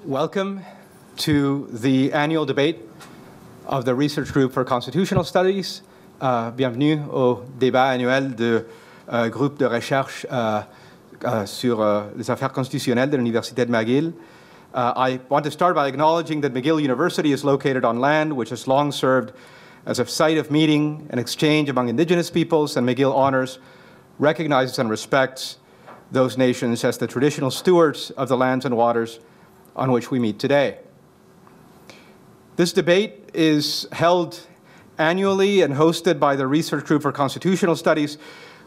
Welcome to the annual debate of the Research Group for Constitutional Studies. Bienvenue au débat annuel du groupe de recherche sur les affaires constitutionnelles de l'Université de McGill. I want to start by acknowledging that McGill University is located on land which has long served as a site of meeting and exchange among indigenous peoples, and McGill honors, recognizes, and respects those nations as the traditional stewards of the lands and waters on which we meet today. This debate is held annually and hosted by the Research Group for Constitutional Studies,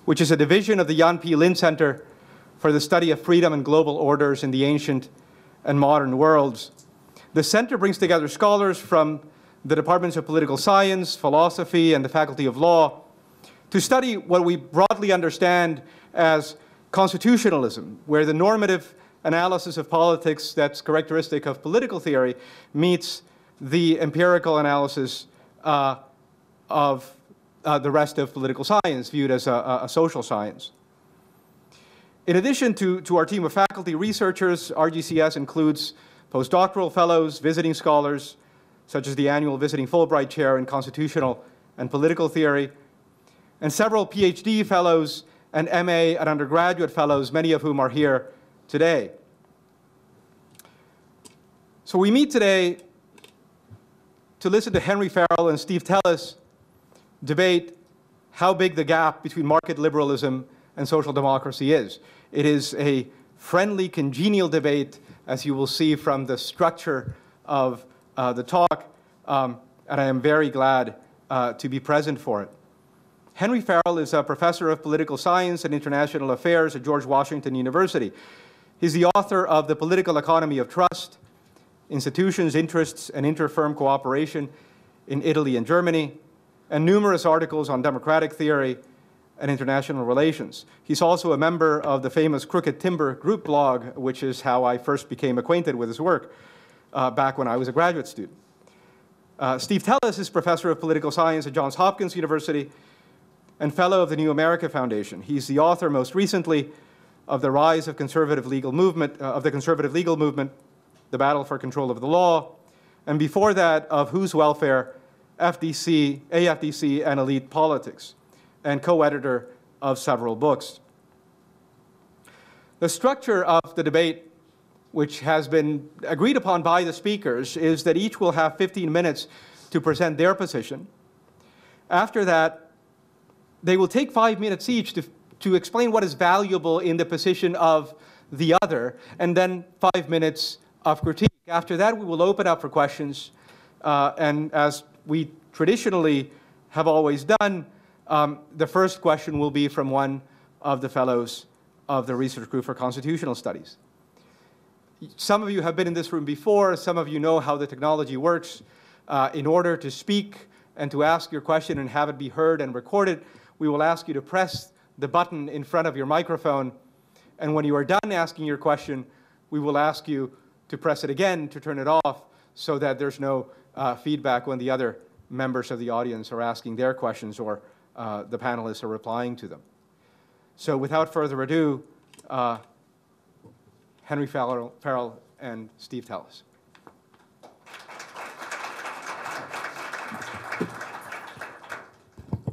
which is a division of the Jan P. Lind Center for the Study of Freedom and Global Orders in the Ancient and Modern Worlds. The center brings together scholars from the departments of political science, philosophy, and the faculty of law to study what we broadly understand as constitutionalism, where the normative analysis of politics that's characteristic of political theory meets the empirical analysis of the rest of political science, viewed as a social science. In addition to our team of faculty researchers, RGCS includes postdoctoral fellows, visiting scholars, such as the annual visiting Fulbright Chair in Constitutional and Political Theory, and several PhD fellows and MA and undergraduate fellows, many of whom are here today. So we meet today to listen to Henry Farrell and Steve Teles debate how big the gap between market liberalism and social democracy is. It is a friendly, congenial debate, as you will see from the structure of the talk, and I am very glad to be present for it. Henry Farrell is a professor of political science and international affairs at George Washington University. He's the author of The Political Economy of Trust, Institutions, Interests, and Inter-Firm Cooperation in Italy and Germany, and numerous articles on democratic theory and international relations. He's also a member of the famous Crooked Timber group blog, which is how I first became acquainted with his work back when I was a graduate student. Steve Teles is professor of political science at Johns Hopkins University and fellow of the New America Foundation. He's the author, most recently, of The Rise of Conservative Legal Movement, the Conservative Legal Movement, The Battle for Control of the Law, and before that, of Whose Welfare, AFDC, and Elite Politics, and co-editor of several books. The structure of the debate, which has been agreed upon by the speakers, is that each will have 15 minutes to present their position. After that, they will take 5 minutes each to explain what is valuable in the position of the other, and then 5 minutes of critique. After that, we will open up for questions, and as we traditionally have always done, the first question will be from one of the fellows of the Research Group for Constitutional Studies. Some of you have been in this room before. Some of you know how the technology works. In order to speak and to ask your question and have it be heard and recorded, we will ask you to press the button in front of your microphone. And when you are done asking your question, we will ask you to press it again to turn it off so that there's no feedback when the other members of the audience are asking their questions or the panelists are replying to them. So without further ado, Henry Farrell and Steve Teles.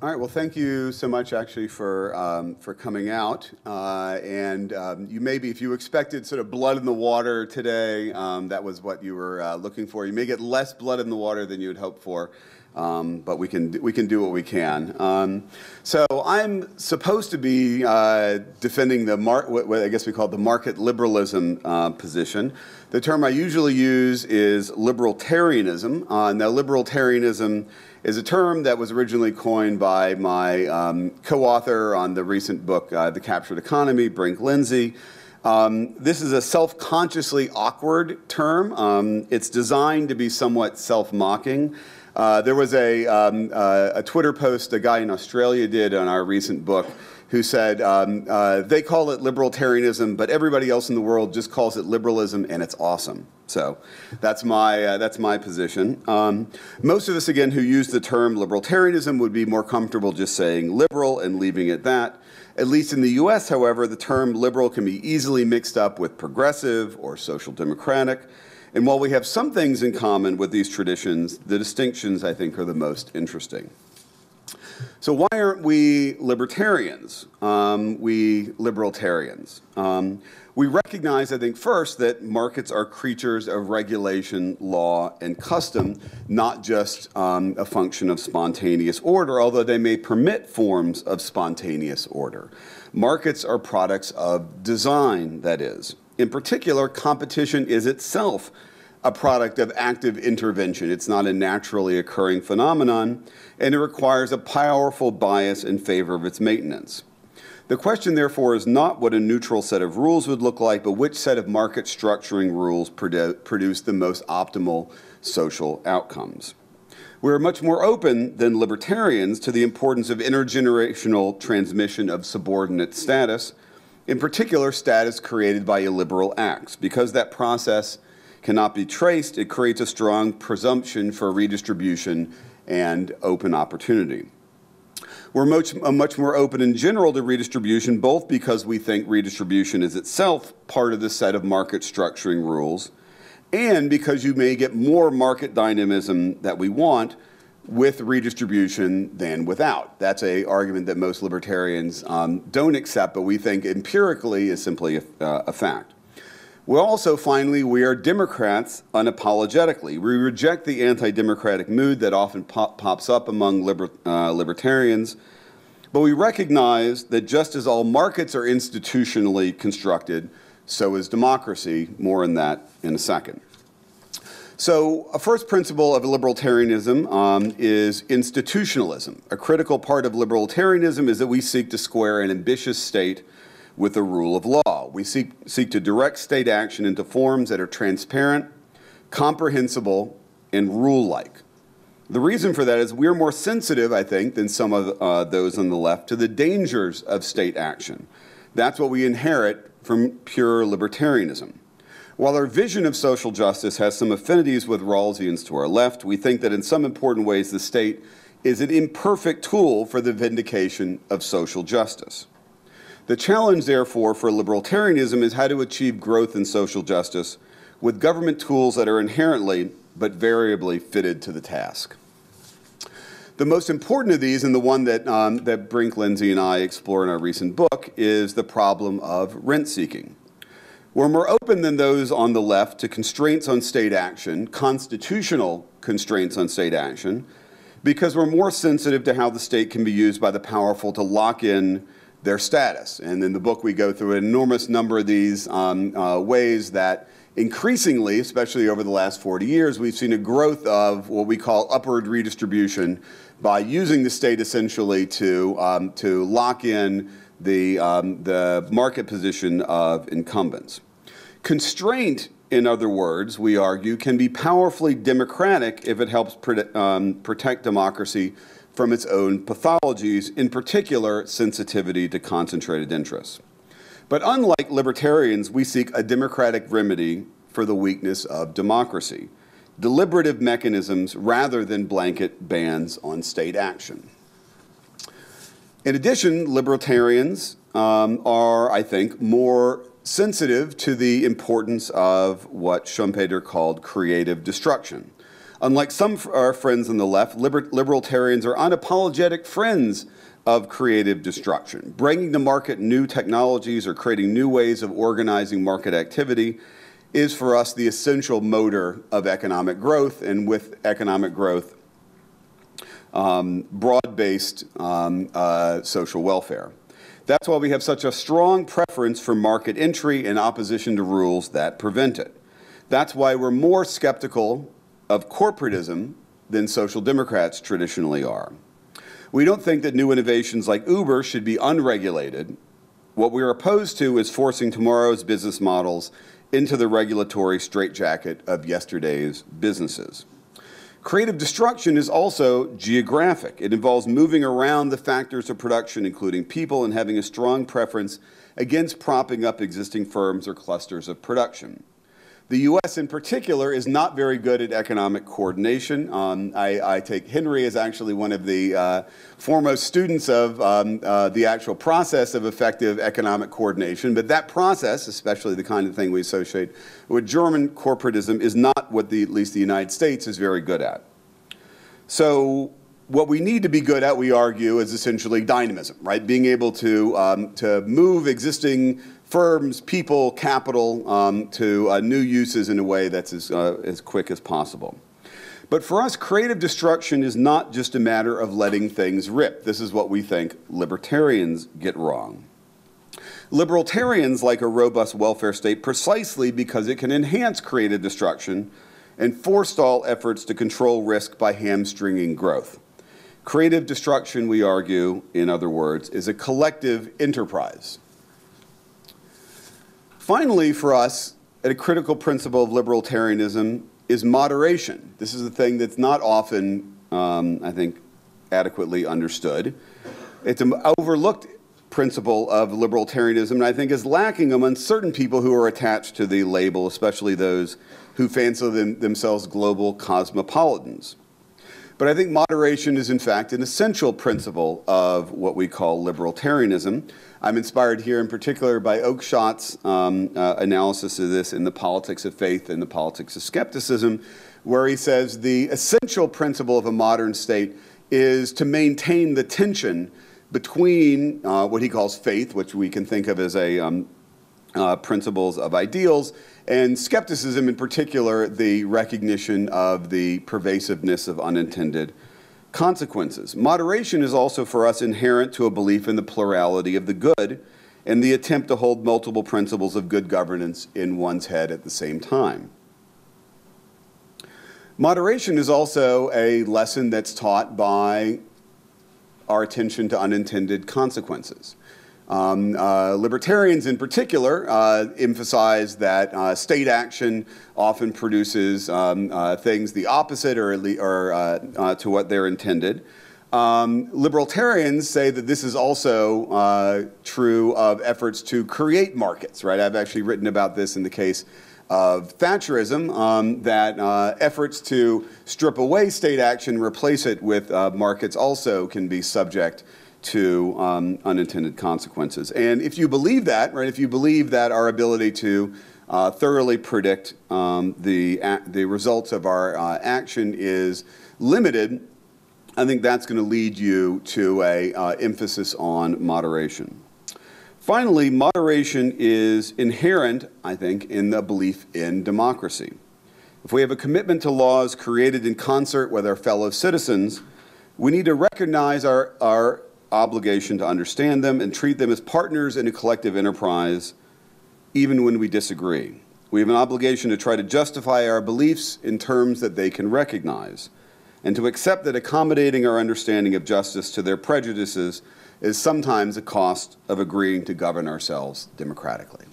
All right. Well, thank you so much, actually, for coming out. You maybe, if you expected sort of blood in the water today, that was what you were looking for. You may get less blood in the water than you had hoped for, but we can do what we can. So I'm supposed to be defending what I guess we call the market liberalism position. The term I usually use is libertarianism. Now, libertarianism is a term that was originally coined by my co-author on the recent book, The Captured Economy, Brink Lindsay. This is a self-consciously awkward term. It's designed to be somewhat self-mocking. There was a Twitter post a guy in Australia did on our recent book who said they call it libertarianism, but everybody else in the world just calls it liberalism, and it's awesome. So that's my position. Most of us, again, who use the term libertarianism would be more comfortable just saying liberal and leaving it that. At least in the US, however, the term liberal can be easily mixed up with progressive or social democratic. And while we have some things in common with these traditions, the distinctions, I think, are the most interesting. So why aren't we libertarians? We libertarians. We recognize, I think, first, that markets are creatures of regulation, law, and custom, not just a function of spontaneous order, although they may permit forms of spontaneous order. Markets are products of design, that is. In particular, competition is itself a product of active intervention. It's not a naturally occurring phenomenon, and it requires a powerful bias in favor of its maintenance. The question, therefore, is not what a neutral set of rules would look like, but which set of market structuring rules produce the most optimal social outcomes. We're much more open than libertarians to the importance of intergenerational transmission of subordinate status, in particular status created by illiberal acts. Because that process cannot be traced, it creates a strong presumption for redistribution and open opportunity. We're much more open in general to redistribution, both because we think redistribution is itself part of the set of market structuring rules, and because you may get more market dynamism that we want with redistribution than without. That's an argument that most libertarians don't accept, but we think empirically is simply a fact. We also, finally, we are Democrats unapologetically. We reject the anti-democratic mood that often pops up among libertarians, but we recognize that just as all markets are institutionally constructed, so is democracy. More on that in a second. So a first principle of libertarianism is institutionalism. A critical part of libertarianism is that we seek to square an ambitious state with the rule of law. We seek to direct state action into forms that are transparent, comprehensible, and rule-like. The reason for that is we're more sensitive, I think, than some of those on the left to the dangers of state action. That's what we inherit from pure libertarianism. While our vision of social justice has some affinities with Rawlsians to our left, we think that in some important ways the state is an imperfect tool for the vindication of social justice. The challenge, therefore, for libertarianism is how to achieve growth in social justice with government tools that are inherently but variably fitted to the task. The most important of these, and the one that Brink, Lindsay, and I explore in our recent book, is the problem of rent-seeking. We're more open than those on the left to constraints on state action, constitutional constraints on state action, because we're more sensitive to how the state can be used by the powerful to lock in their status. And in the book, we go through an enormous number of these ways that increasingly, especially over the last 40 years, we've seen a growth of what we call upward redistribution by using the state essentially to lock in the market position of incumbents. Constraint, in other words, we argue, can be powerfully democratic if it helps protect democracy from its own pathologies, in particular, sensitivity to concentrated interests. But unlike libertarians, we seek a democratic remedy for the weakness of democracy, deliberative mechanisms rather than blanket bans on state action. In addition, libertarians are, I think, more sensitive to the importance of what Schumpeter called creative destruction. Unlike some of our friends on the left, libertarians are unapologetic friends of creative destruction. Bringing to market new technologies or creating new ways of organizing market activity is for us the essential motor of economic growth, and with economic growth, broad-based social welfare. That's why we have such a strong preference for market entry in opposition to rules that prevent it. That's why we're more skeptical of corporatism than social democrats traditionally are. We don't think that new innovations like Uber should be unregulated. What we're opposed to is forcing tomorrow's business models into the regulatory straitjacket of yesterday's businesses. Creative destruction is also geographic. It involves moving around the factors of production, including people, and having a strong preference against propping up existing firms or clusters of production. The U.S. in particular is not very good at economic coordination. I take Henry as actually one of the foremost students of the actual process of effective economic coordination, but that process, especially the kind of thing we associate with German corporatism, is not what at least the United States is very good at. So what we need to be good at, we argue, is essentially dynamism, right? Being able to move existing firms, people, capital to new uses in a way that's as quick as possible. But for us, creative destruction is not just a matter of letting things rip. This is what we think libertarians get wrong. Libertarians like a robust welfare state precisely because it can enhance creative destruction and forestall efforts to control risk by hamstringing growth. Creative destruction, we argue, in other words, is a collective enterprise. Finally, for us, a critical principle of libertarianism is moderation. This is a thing that's not often, I think, adequately understood. It's an overlooked principle of libertarianism, and I think is lacking among certain people who are attached to the label, especially those who fancy themselves global cosmopolitans. But I think moderation is, in fact, an essential principle of what we call libertarianism. I'm inspired here in particular by Oakeshott's analysis of this in The Politics of Faith and The Politics of Skepticism, where he says the essential principle of a modern state is to maintain the tension between what he calls faith, which we can think of as a principles of ideals, and skepticism, in particular, the recognition of the pervasiveness of unintended consequences. Moderation is also for us inherent to a belief in the plurality of the good and the attempt to hold multiple principles of good governance in one's head at the same time. Moderation is also a lesson that's taught by our attention to unintended consequences. Libertarians in particular emphasize that state action often produces things the opposite or to what they're intended. Libertarians say that this is also true of efforts to create markets, right? I've actually written about this in the case of Thatcherism, that efforts to strip away state action, replace it with markets also can be subject to unintended consequences. And if you believe that, right, if you believe that our ability to thoroughly predict the results of our action is limited, I think that's going to lead you to a emphasis on moderation. Finally, moderation is inherent, I think, in the belief in democracy. If we have a commitment to laws created in concert with our fellow citizens, we need to recognize our obligation to understand them and treat them as partners in a collective enterprise, even when we disagree. We have an obligation to try to justify our beliefs in terms that they can recognize, and to accept that accommodating our understanding of justice to their prejudices is sometimes a cost of agreeing to govern ourselves democratically.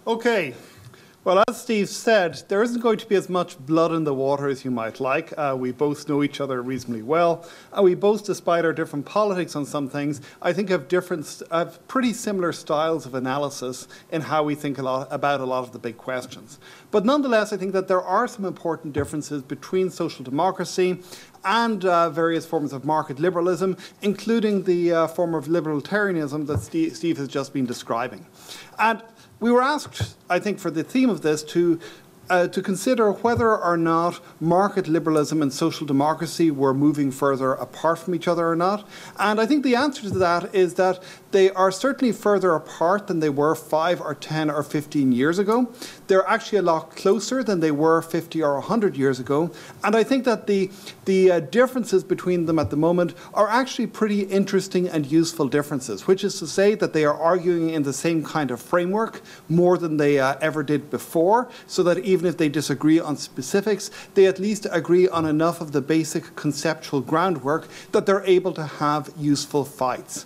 Okay. Well, as Steve said, there isn't going to be as much blood in the water as you might like. We both know each other reasonably well. We both, despite our different politics on some things, I think have pretty similar styles of analysis in how we think about a lot of the big questions. But nonetheless, I think that there are some important differences between social democracy and various forms of market liberalism, including the form of libertarianism that Steve has just been describing. And we were asked, I think, for the theme of this to consider whether or not market liberalism and social democracy were moving further apart from each other or not. And I think the answer to that is that they are certainly further apart than they were 5 or 10 or 15 years ago. They're actually a lot closer than they were 50 or 100 years ago. And I think that the differences between them at the moment are actually pretty interesting and useful differences, which is to say that they are arguing in the same kind of framework more than they ever did before, so that even if they disagree on specifics, they at least agree on enough of the basic conceptual groundwork that they're able to have useful fights.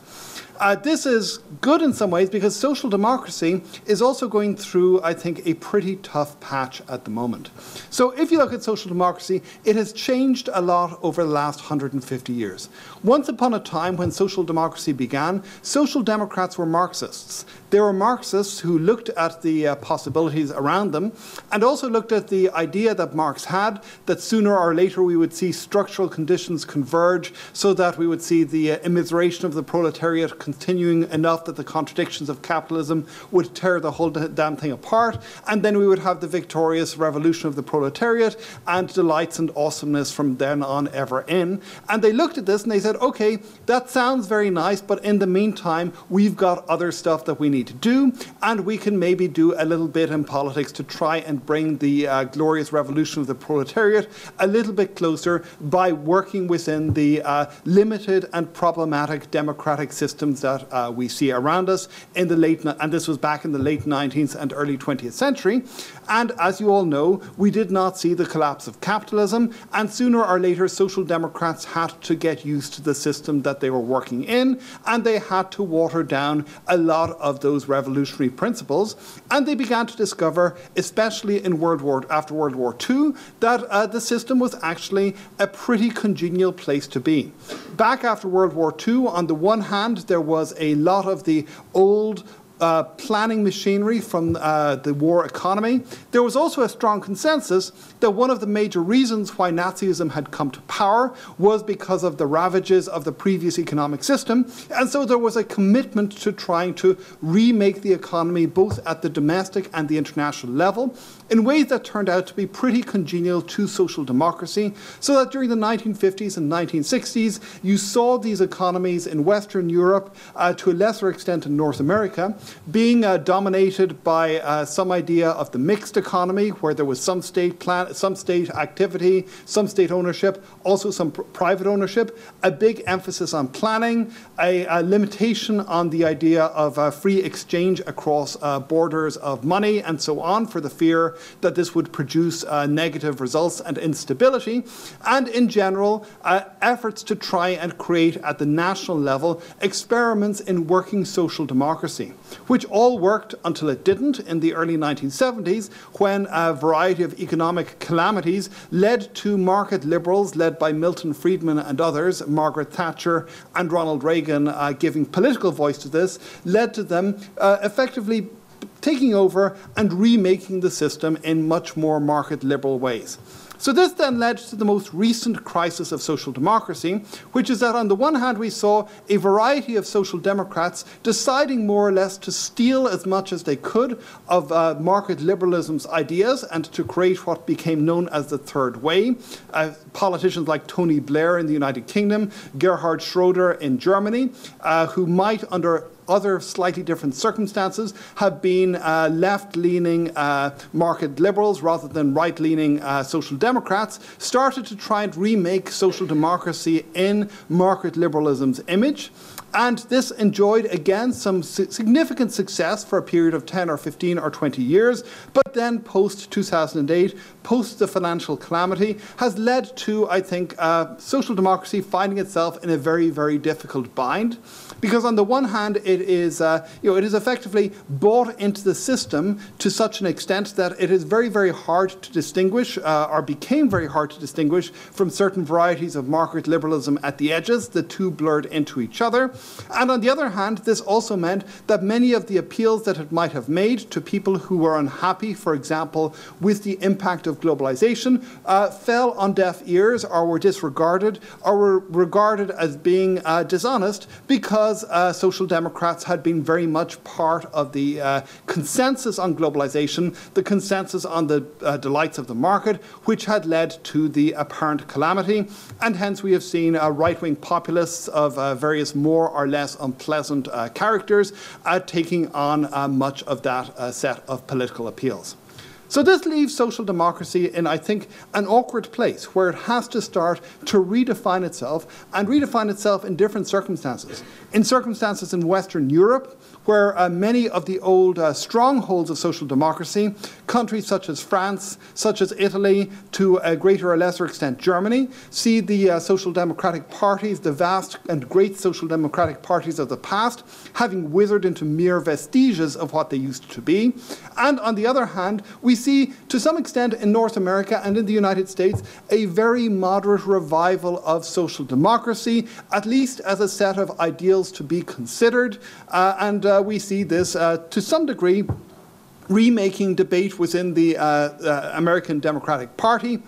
This is good in some ways because social democracy is also going through, I think, a pretty tough patch at the moment. So if you look at social democracy, it has changed a lot over the last 150 years. Once upon a time when social democracy began, social democrats were Marxists. They were Marxists who looked at the possibilities around them and also looked at the idea that Marx had that sooner or later we would see structural conditions converge so that we would see the immiseration of the proletariat continuing enough that the contradictions of capitalism would tear the whole damn thing apart, and then we would have the victorious revolution of the proletariat and delights and awesomeness from then on ever in. And they looked at this and they said, okay, that sounds very nice, but in the meantime, we've got other stuff that we need to do, and we can maybe do a little bit in politics to try and bring the glorious revolution of the proletariat a little bit closer by working within the limited and problematic democratic systems that we see around us in the late, and this was back in the late 19th and early 20th century. And as you all know, we did not see the collapse of capitalism, and sooner or later social democrats had to get used to the system that they were working in, and they had to water down a lot of those revolutionary principles. And they began to discover, especially in after World War II, that the system was actually a pretty congenial place to be. Back after World War II, on the one hand, there was a lot of the old planning machinery from the war economy. There was also a strong consensus that one of the major reasons why Nazism had come to power was because of the ravages of the previous economic system. And so there was a commitment to trying to remake the economy both at the domestic and the international level in ways that turned out to be pretty congenial to social democracy, so that during the 1950s and 1960s, you saw these economies in Western Europe, to a lesser extent in North America, being dominated by some idea of the mixed economy, where there was some state activity, some state ownership, also some private ownership, a big emphasis on planning, a limitation on the idea of free exchange across borders of money and so on, for the fear that this would produce negative results and instability, and in general, efforts to try and create at the national level experiments in working social democracy, which all worked until it didn't in the early 1970s, when a variety of economic calamities led to market liberals led by Milton Friedman and others, Margaret Thatcher and Ronald Reagan giving political voice to this, led to them effectively taking over and remaking the system in much more market liberal ways. So this then led to the most recent crisis of social democracy, which is that on the one hand we saw a variety of social democrats deciding more or less to steal as much as they could of market liberalism's ideas and to create what became known as the Third Way. Politicians like Tony Blair in the United Kingdom, Gerhard Schroeder in Germany, who might under other slightly different circumstances have been left-leaning market liberals rather than right-leaning social democrats, started to try and remake social democracy in market liberalism's image. And this enjoyed, again, some significant success for a period of 10 or 15 or 20 years, but then post-2008, post the financial calamity, has led to, I think, social democracy finding itself in a very, very difficult bind. Because on the one hand, it is effectively bought into the system to such an extent that it is very, very hard to distinguish, or became very hard to distinguish from certain varieties of market liberalism at the edges. The two blurred into each other. And on the other hand, this also meant that many of the appeals that it might have made to people who were unhappy, for example, with the impact of globalization, fell on deaf ears or were disregarded or were regarded as being dishonest because social democrats had been very much part of the consensus on globalization, the consensus on the delights of the market, which had led to the apparent calamity. And hence we have seen right-wing populists of various more or less unpleasant characters taking on much of that set of political appeals. So this leaves social democracy in, I think, an awkward place where it has to start to redefine itself, and redefine itself in different circumstances. In circumstances in Western Europe, where many of the old strongholds of social democracy, countries such as France, such as Italy, to a greater or lesser extent Germany, see the social democratic parties, the vast and great social democratic parties of the past, having withered into mere vestiges of what they used to be. And on the other hand, we see to some extent in North America and in the United States a very moderate revival of social democracy, at least as a set of ideals to be considered. And we see this to some degree remaking debate within the American Democratic Party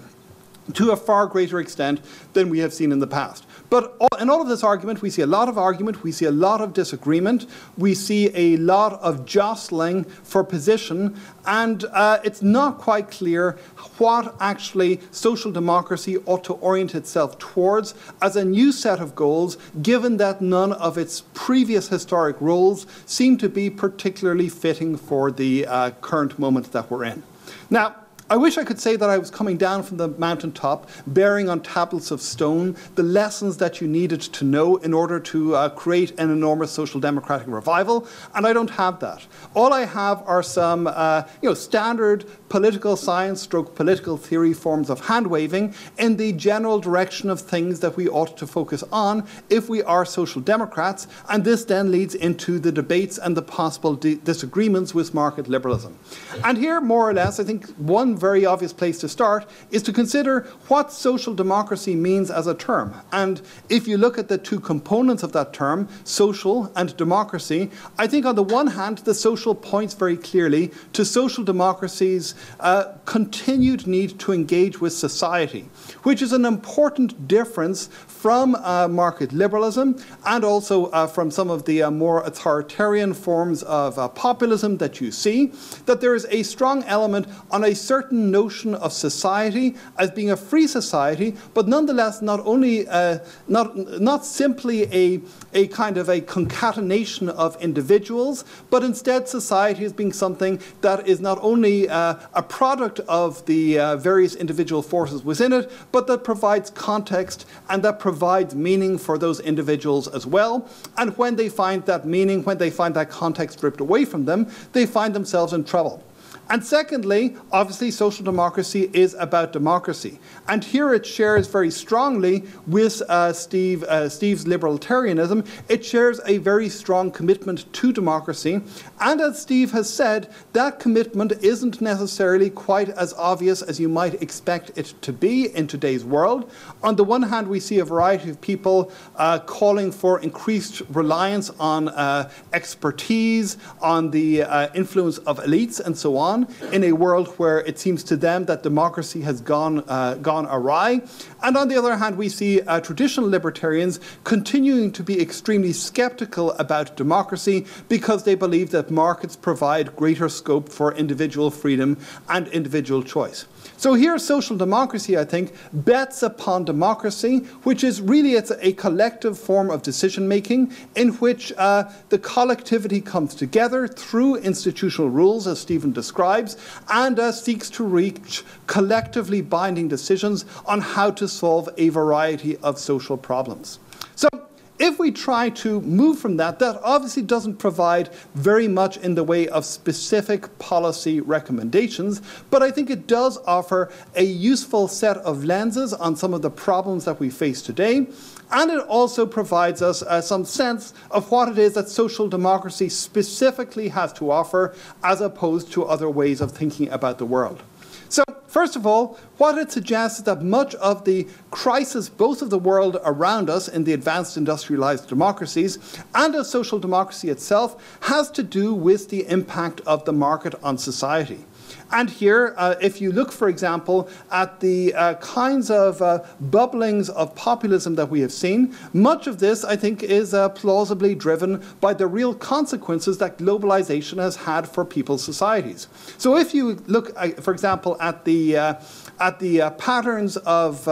to a far greater extent than we have seen in the past. But in all of this argument, we see a lot of argument, we see a lot of disagreement, we see a lot of jostling for position, and it's not quite clear what actually social democracy ought to orient itself towards as a new set of goals, given that none of its previous historic roles seem to be particularly fitting for the current moment that we're in. Now, I wish I could say that I was coming down from the mountaintop, bearing on tablets of stone the lessons that you needed to know in order to create an enormous social democratic revival, and I don't have that. All I have are some standard political science stroke political theory forms of hand-waving in the general direction of things that we ought to focus on if we are social democrats, and this then leads into the debates and the possible disagreements with market liberalism. And here, more or less, I think one very obvious place to start is to consider what social democracy means as a term. And if you look at the two components of that term, social and democracy, I think on the one hand, the social points very clearly to social democracy's continued need to engage with society, which is an important difference from market liberalism and also from some of the more authoritarian forms of populism that you see, that there is a strong element on a certain notion of society as being a free society, but nonetheless not only not simply a kind of a concatenation of individuals, but instead society as being something that is not only a product of the various individual forces within it, but that provides context and that provides meaning for those individuals as well. And when they find that meaning, when they find that context stripped away from them, they find themselves in trouble. And secondly, obviously, social democracy is about democracy. And here it shares very strongly with Steve's libertarianism. It shares a very strong commitment to democracy. And as Steve has said, that commitment isn't necessarily quite as obvious as you might expect it to be in today's world. On the one hand, we see a variety of people calling for increased reliance on expertise, on the influence of elites, and so on, in a world where it seems to them that democracy has gone awry. And on the other hand, we see traditional libertarians continuing to be extremely skeptical about democracy because they believe that markets provide greater scope for individual freedom and individual choice. So here, social democracy, I think, bets upon democracy, which is really it's a collective form of decision-making in which the collectivity comes together through institutional rules, as Stephen describes, and seeks to reach collectively binding decisions on how to solve a variety of social problems. So, if we try to move from that, that obviously doesn't provide very much in the way of specific policy recommendations, but I think it does offer a useful set of lenses on some of the problems that we face today. And it also provides us some sense of what it is that social democracy specifically has to offer as opposed to other ways of thinking about the world. So, first of all, what it suggests is that much of the crisis, both of the world around us in the advanced industrialized democracies and of social democracy itself, has to do with the impact of the market on society. And here, if you look, for example, at the kinds of bubblings of populism that we have seen, much of this, I think, is plausibly driven by the real consequences that globalization has had for people's societies. So if you look, for example, at the patterns of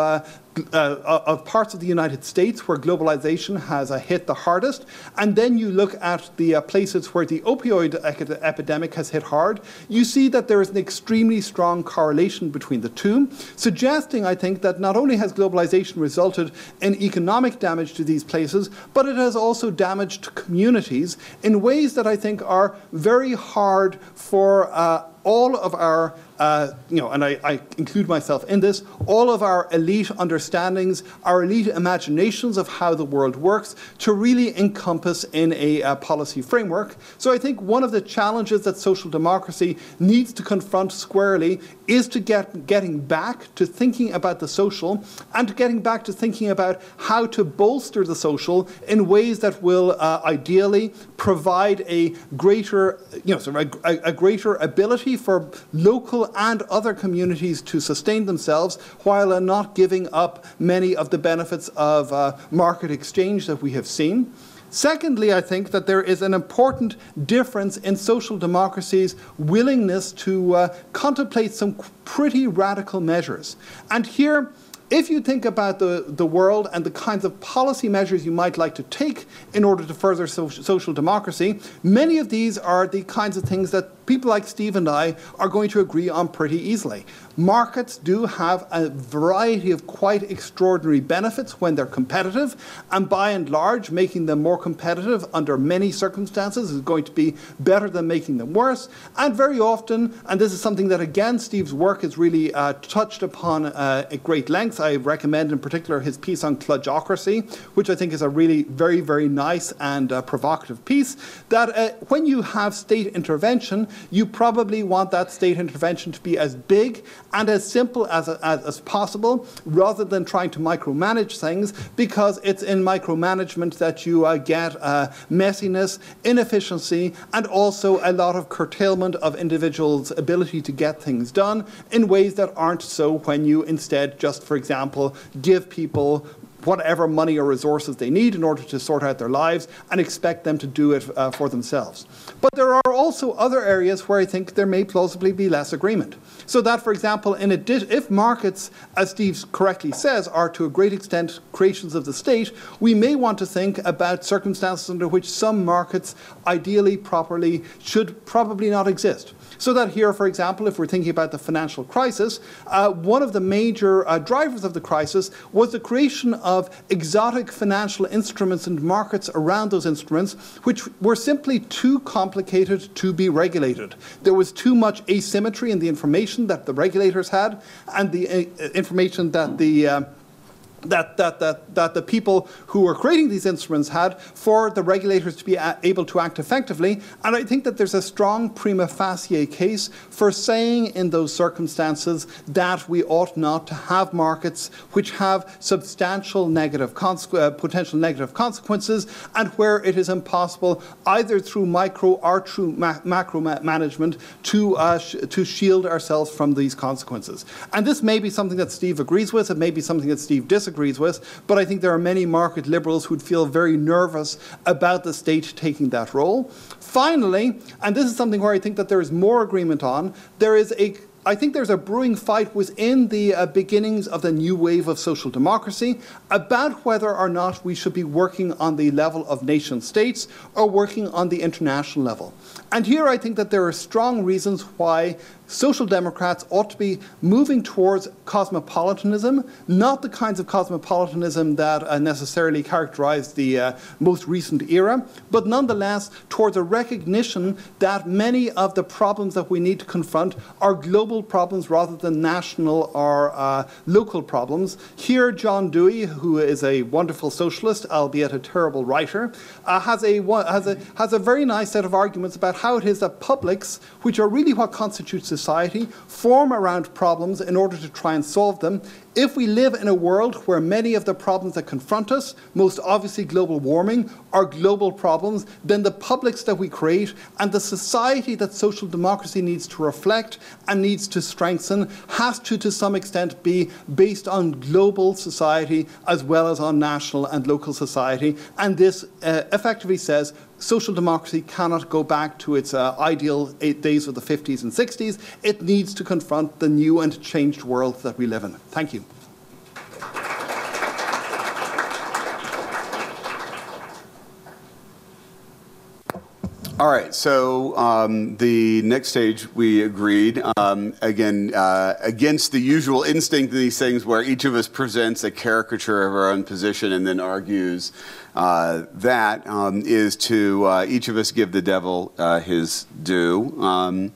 parts of the United States where globalization has hit the hardest, and then you look at the places where the opioid epidemic has hit hard, you see that there is an extremely strong correlation between the two, suggesting, I think, that not only has globalization resulted in economic damage to these places, but it has also damaged communities in ways that I think are very hard for all of our, and I include myself in this, all of our elite understandings, our elite imaginations of how the world works to really encompass in a policy framework. So I think one of the challenges that social democracy needs to confront squarely is to getting back to thinking about the social and getting back to thinking about how to bolster the social in ways that will ideally provide a greater, a greater ability for local and other communities to sustain themselves while not giving up many of the benefits of market exchange that we have seen. Secondly, I think that there is an important difference in social democracy's willingness to contemplate some pretty radical measures. And here, if you think about the world and the kinds of policy measures you might like to take in order to further social democracy, many of these are the kinds of things that people like Steve and I are going to agree on pretty easily. Markets do have a variety of quite extraordinary benefits when they're competitive, and by and large, making them more competitive under many circumstances is going to be better than making them worse. And very often, and this is something that again Steve's work has really touched upon at great length. I recommend in particular his piece on kludgeocracy, which I think is a really very, very nice and provocative piece, that when you have state intervention, you probably want that state intervention to be as big and as simple as possible, rather than trying to micromanage things, because it's in micromanagement that you get messiness, inefficiency, and also a lot of curtailment of individuals' ability to get things done in ways that aren't so when you instead just, for example, give people whatever money or resources they need in order to sort out their lives and expect them to do it for themselves. But there are also other areas where I think there may plausibly be less agreement. So that, for example, if markets, as Steve correctly says, are to a great extent creations of the state, we may want to think about circumstances under which some markets ideally, properly, should probably not exist. So that here, for example, if we're thinking about the financial crisis, one of the major drivers of the crisis was the creation of exotic financial instruments and markets around those instruments, which were simply too complicated to be regulated. There was too much asymmetry in the information that the regulators had and the information that the people who were creating these instruments had for the regulators to be able to act effectively. And I think that there's a strong prima facie case for saying in those circumstances that we ought not to have markets which have substantial potential negative consequences, and where it is impossible either through micro or through macro management to shield ourselves from these consequences. And this may be something that Steve agrees with, it may be something that Steve disagrees with, but I think there are many market liberals who'd feel very nervous about the state taking that role. Finally, and this is something where I think that there is more agreement on, I think there's a brewing fight within the beginnings of the new wave of social democracy about whether or not we should be working on the level of nation states or working on the international level. And here I think that there are strong reasons why social democrats ought to be moving towards cosmopolitanism, not the kinds of cosmopolitanism that necessarily characterized the most recent era, but nonetheless towards a recognition that many of the problems that we need to confront are global problems rather than national or local problems. Here, John Dewey, who is a wonderful socialist, albeit a terrible writer, has a very nice set of arguments about how it is that publics, which are really what constitutes society, form around problems in order to try and solve them. If we live in a world where many of the problems that confront us, most obviously global warming, are global problems, then the publics that we create and the society that social democracy needs to reflect and needs to strengthen has to some extent be based on global society as well as on national and local society. And this effectively says social democracy cannot go back to its ideal days of the 50s and 60s. It needs to confront the new and changed world that we live in. Thank you. All right, so the next stage we agreed, again, against the usual instinct of these things where each of us presents a caricature of our own position and then argues that is to each of us give the devil his due.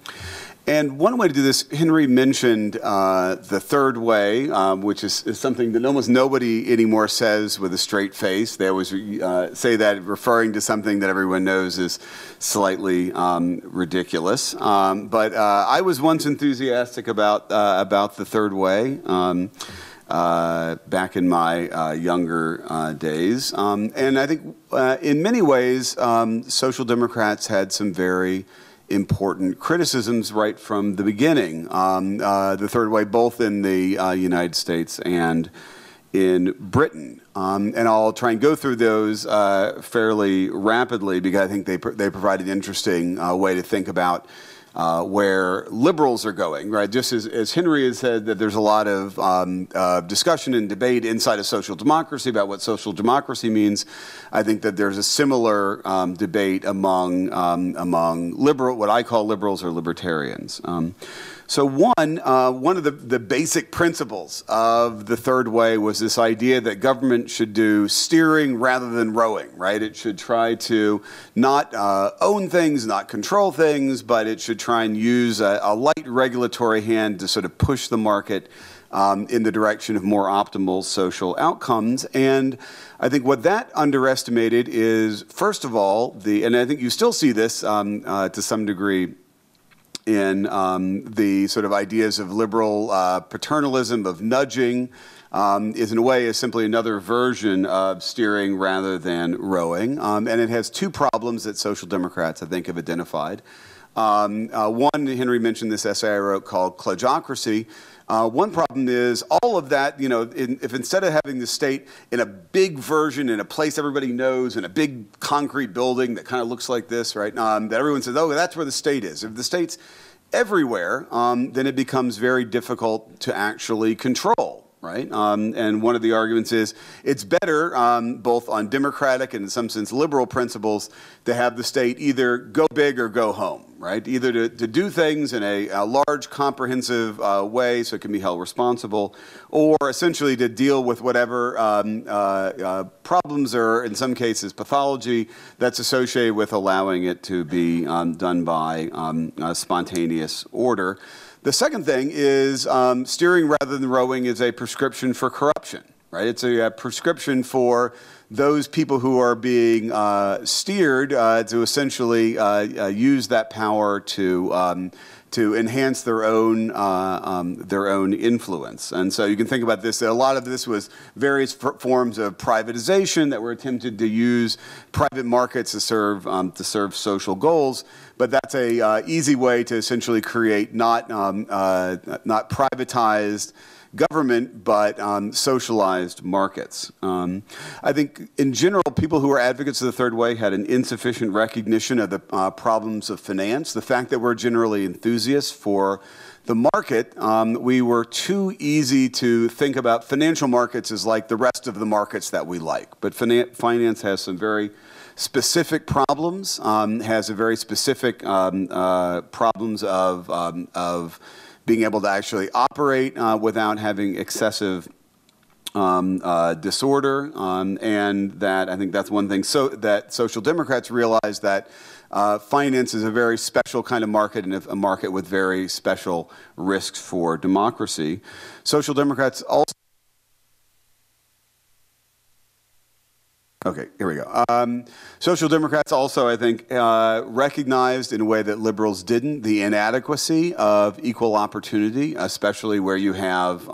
And one way to do this, Henry mentioned the third way, which is something that almost nobody anymore says with a straight face. They always say that referring to something that everyone knows is slightly ridiculous. But I was once enthusiastic about the third way back in my younger days. And I think in many ways, social democrats had some very important criticisms right from the beginning. The third way, both in the United States and in Britain. And I'll try and go through those fairly rapidly because I think they provide an interesting way to think about where liberals are going, right? Just as Henry has said that there's a lot of discussion and debate inside of social democracy about what social democracy means. I think that there's a similar debate among what I call liberals or libertarians. So one of the basic principles of the third way was this idea that government should do steering rather than rowing, right? It should try to not own things, not control things, but it should try and use a light regulatory hand to sort of push the market in the direction of more optimal social outcomes. And I think what that underestimated is, first of all, and I think you still see this to some degree in the sort of ideas of liberal paternalism, of nudging, is in a way is simply another version of steering rather than rowing. And it has two problems that social democrats, I think, have identified. One, Henry mentioned this essay I wrote called Kludgeocracy. One problem is all of that, if instead of having the state in a big version, in a place everybody knows, in a big concrete building that kind of looks like this, right, that everyone says, oh, that's where the state is. If the state's everywhere, then it becomes very difficult to actually control. Right? And one of the arguments is it's better, both on democratic and in some sense liberal principles, to have the state either go big or go home, right? Either to do things in a large, comprehensive way so it can be held responsible, or essentially to deal with whatever problems or, in some cases, pathology that's associated with allowing it to be done by spontaneous order. The second thing is steering rather than rowing is a prescription for corruption, right? It's a prescription for those people who are being steered to essentially use that power to enhance their own influence. And so you can think about this, that a lot of this was various forms of privatization that were attempted to use private markets to serve social goals. But that's a easy way to essentially create not privatized government, but socialized markets. I think in general, people who are advocates of the third way had an insufficient recognition of the problems of finance. The fact that we're generally enthusiasts for the market, we were too easy to think about financial markets as like the rest of the markets that we like. But finance has some very specific problems, has a very specific problems of being able to actually operate without having excessive disorder, and that I think that's one thing. So that social democrats realize that finance is a very special kind of market and a market with very special risks for democracy. Social democrats also. Okay, here we go. Social democrats also, I think, recognized in a way that liberals didn't the inadequacy of equal opportunity, especially where you have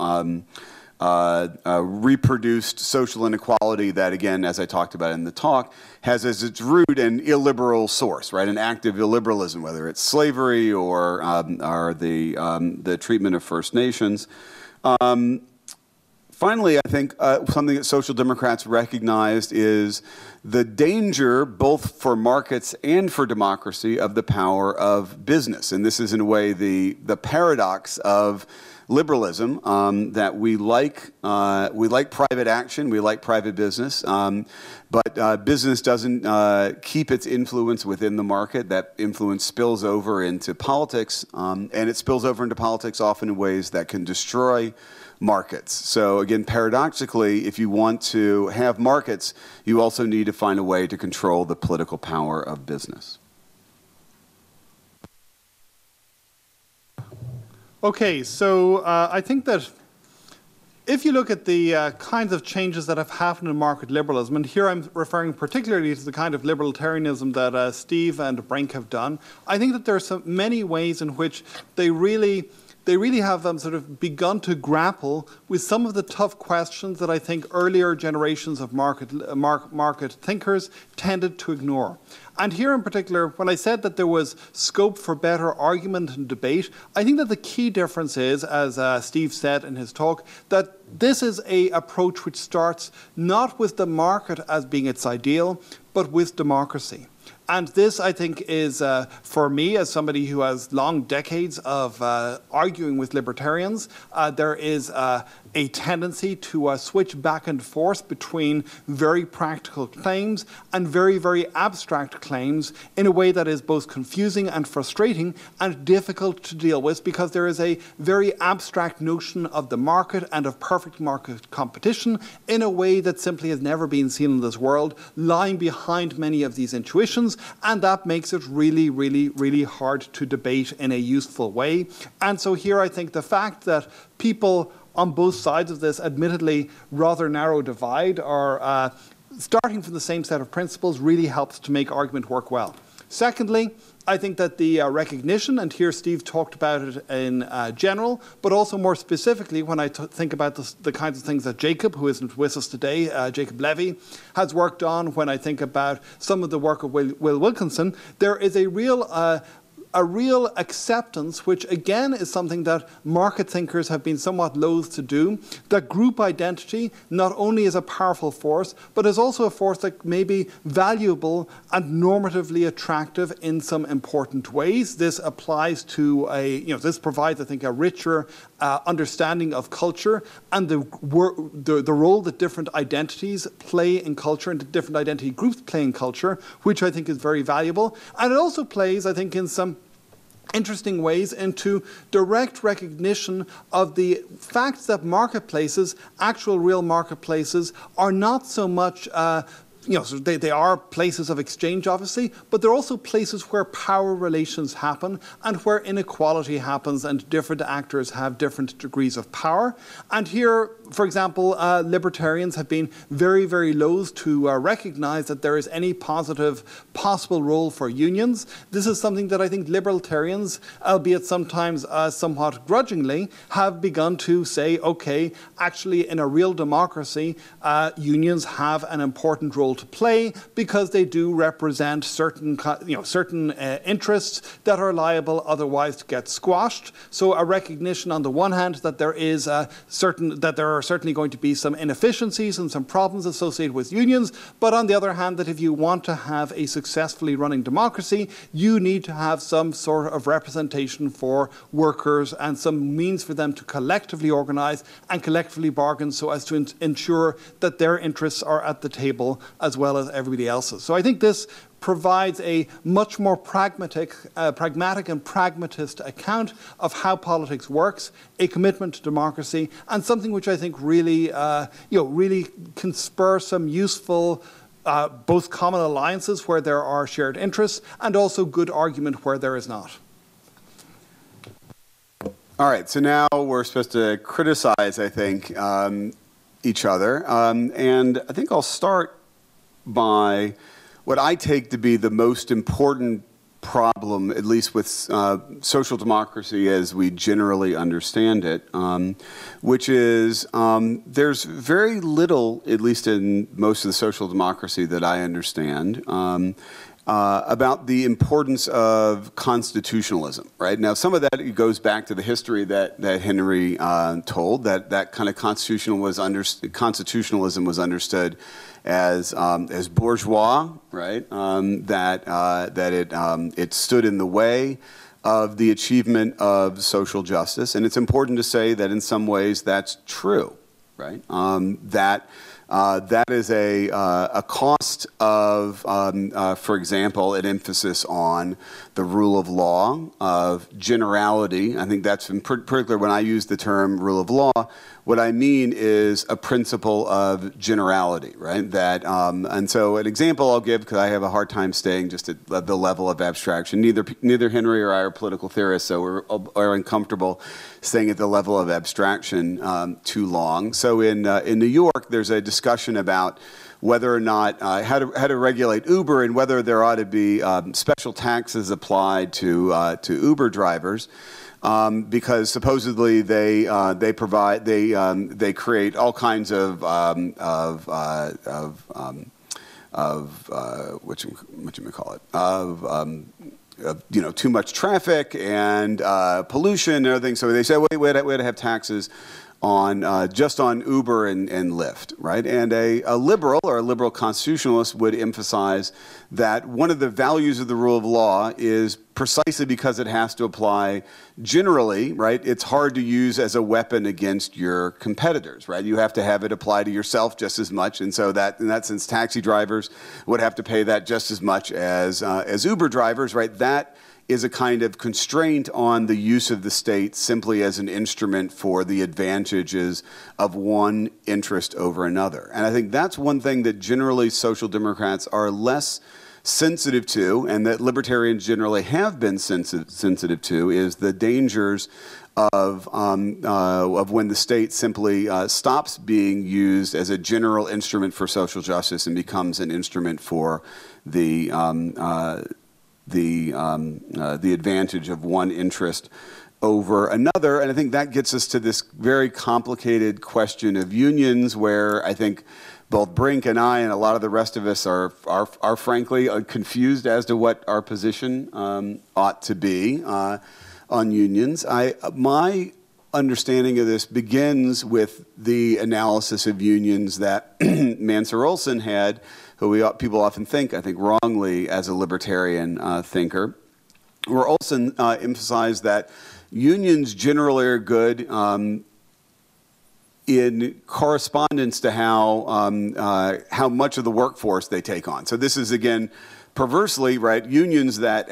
reproduced social inequality that, again, as I talked about in the talk, has as its root an illiberal source, right? An active illiberalism, whether it's slavery or the treatment of First Nations. Finally, I think something that social democrats recognized is the danger, both for markets and for democracy, of the power of business. And this is, in a way, the paradox of liberalism, that we like private action, we like private business, but business doesn't keep its influence within the market. That influence spills over into politics, and it spills over into politics often in ways that can destroy markets. So again, paradoxically, if you want to have markets, you also need to find a way to control the political power of business. Okay, so I think that if you look at the kinds of changes that have happened in market liberalism, and here I'm referring particularly to the kind of libertarianism that Steve and Brink have done, I think that there are so many ways in which they really have sort of begun to grapple with some of the tough questions that I think earlier generations of market thinkers tended to ignore. And here in particular, when I said that there was scope for better argument and debate, I think that the key difference is, as Steve said in his talk, that this is an approach which starts not with the market as being its ideal, but with democracy. And this, I think, is, for me, as somebody who has long decades of arguing with libertarians, there is a tendency to switch back and forth between very practical claims and very, very abstract claims in a way that is both confusing and frustrating and difficult to deal with, because there is a very abstract notion of the market and of perfect market competition in a way that simply has never been seen in this world, lying behind many of these intuitions, and that makes it really, really, really hard to debate in a useful way. And so here I think the fact that people on both sides of this admittedly rather narrow divide are starting from the same set of principles really helps to make argument work well. Secondly, I think that the recognition, and here Steve talked about it in general, but also more specifically when I think about the kinds of things that Jacob, who isn't with us today, Jacob Levy, has worked on, when I think about some of the work of Will Wilkinson, there is a real acceptance, which again is something that market thinkers have been somewhat loath to do, that group identity not only is a powerful force, but is also a force that may be valuable and normatively attractive in some important ways. This applies to this provides, I think, a richer understanding of culture and the role that different identities play in culture and different identity groups play in culture, which I think is very valuable. And it also plays, I think, in some interesting ways into direct recognition of the fact that marketplaces, actual real marketplaces, are not so much so they are places of exchange, obviously, but they're also places where power relations happen and where inequality happens and different actors have different degrees of power. And here, for example, libertarians have been very, very loath to recognize that there is any positive possible role for unions. This is something that I think libertarians, albeit sometimes somewhat grudgingly, have begun to say, okay, actually in a real democracy, unions have an important role to play because they do represent certain interests that are liable otherwise to get squashed. So a recognition on the one hand that there are certainly going to be some inefficiencies and some problems associated with unions, but on the other hand that if you want to have a successfully running democracy, you need to have some sort of representation for workers and some means for them to collectively organize and collectively bargain so as to ensure that their interests are at the table as well as everybody else's. So I think this provides a much more pragmatic and pragmatist account of how politics works, a commitment to democracy, and something which I think really, really can spur some useful both common alliances where there are shared interests and also good argument where there is not. All right, so now we're supposed to criticize, I think, each other, and I think I'll start by what I take to be the most important problem, at least with social democracy as we generally understand it, which is there's very little, at least in most of the social democracy that I understand, about the importance of constitutionalism, right? Now, some of that goes back to the history that Henry told, that kind of constitutionalism was understood as bourgeois, right? That it stood in the way of the achievement of social justice. And it's important to say that in some ways that's true, right? That is a cost of, for example, an emphasis on the rule of law, of generality. I think that's in particular when I use the term rule of law, what I mean is a principle of generality, right? That, and so an example I'll give, because I have a hard time staying just at the level of abstraction. Neither Henry or I are political theorists, so we're uncomfortable staying at the level of abstraction too long. So in New York, there's a discussion about whether or not, how to regulate Uber and whether there ought to be special taxes applied to Uber drivers. Because supposedly they create all kinds of what you call it, too much traffic and pollution and everything. So they said, wait, we had to have taxes on just on Uber and Lyft, right? And a liberal or a liberal constitutionalist would emphasize that one of the values of the rule of law is precisely because it has to apply generally, right? It's hard to use as a weapon against your competitors, right? You have to have it apply to yourself just as much, and so that in that sense, taxi drivers would have to pay that just as much as Uber drivers, right? That is a kind of constraint on the use of the state simply as an instrument for the advantages of one interest over another. And I think that's one thing that generally social democrats are less sensitive to, and that libertarians generally have been sensitive to, is the dangers of when the state simply stops being used as a general instrument for social justice and becomes an instrument for the advantage of one interest over another. And I think that gets us to this very complicated question of unions, where I think both Brink and I and a lot of the rest of us are frankly confused as to what our position ought to be on unions. My understanding of this begins with the analysis of unions that Mansur Olson had, who people often think, I think wrongly, as a libertarian thinker, where Olson emphasized that unions generally are good in correspondence to how much of the workforce they take on. So this is, again, perversely, right, unions that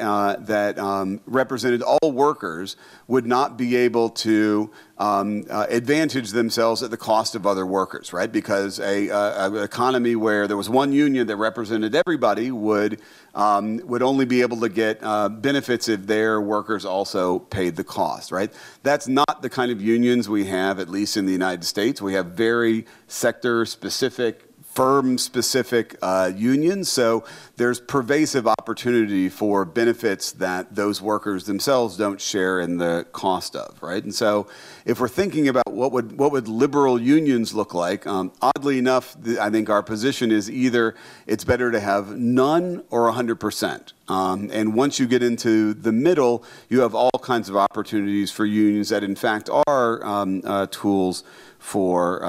represented all workers would not be able to advantage themselves at the cost of other workers, right? Because an economy where there was one union that represented everybody would only be able to get benefits if their workers also paid the cost, right? That's not the kind of unions we have, at least in the United States. We have very sector-specific, firm-specific unions, so there's pervasive opportunity for benefits that those workers themselves don't share in the cost of, right? And so if we're thinking about what would liberal unions look like, oddly enough, I think our position is either it's better to have none or 100%. And once you get into the middle, you have all kinds of opportunities for unions that in fact are tools for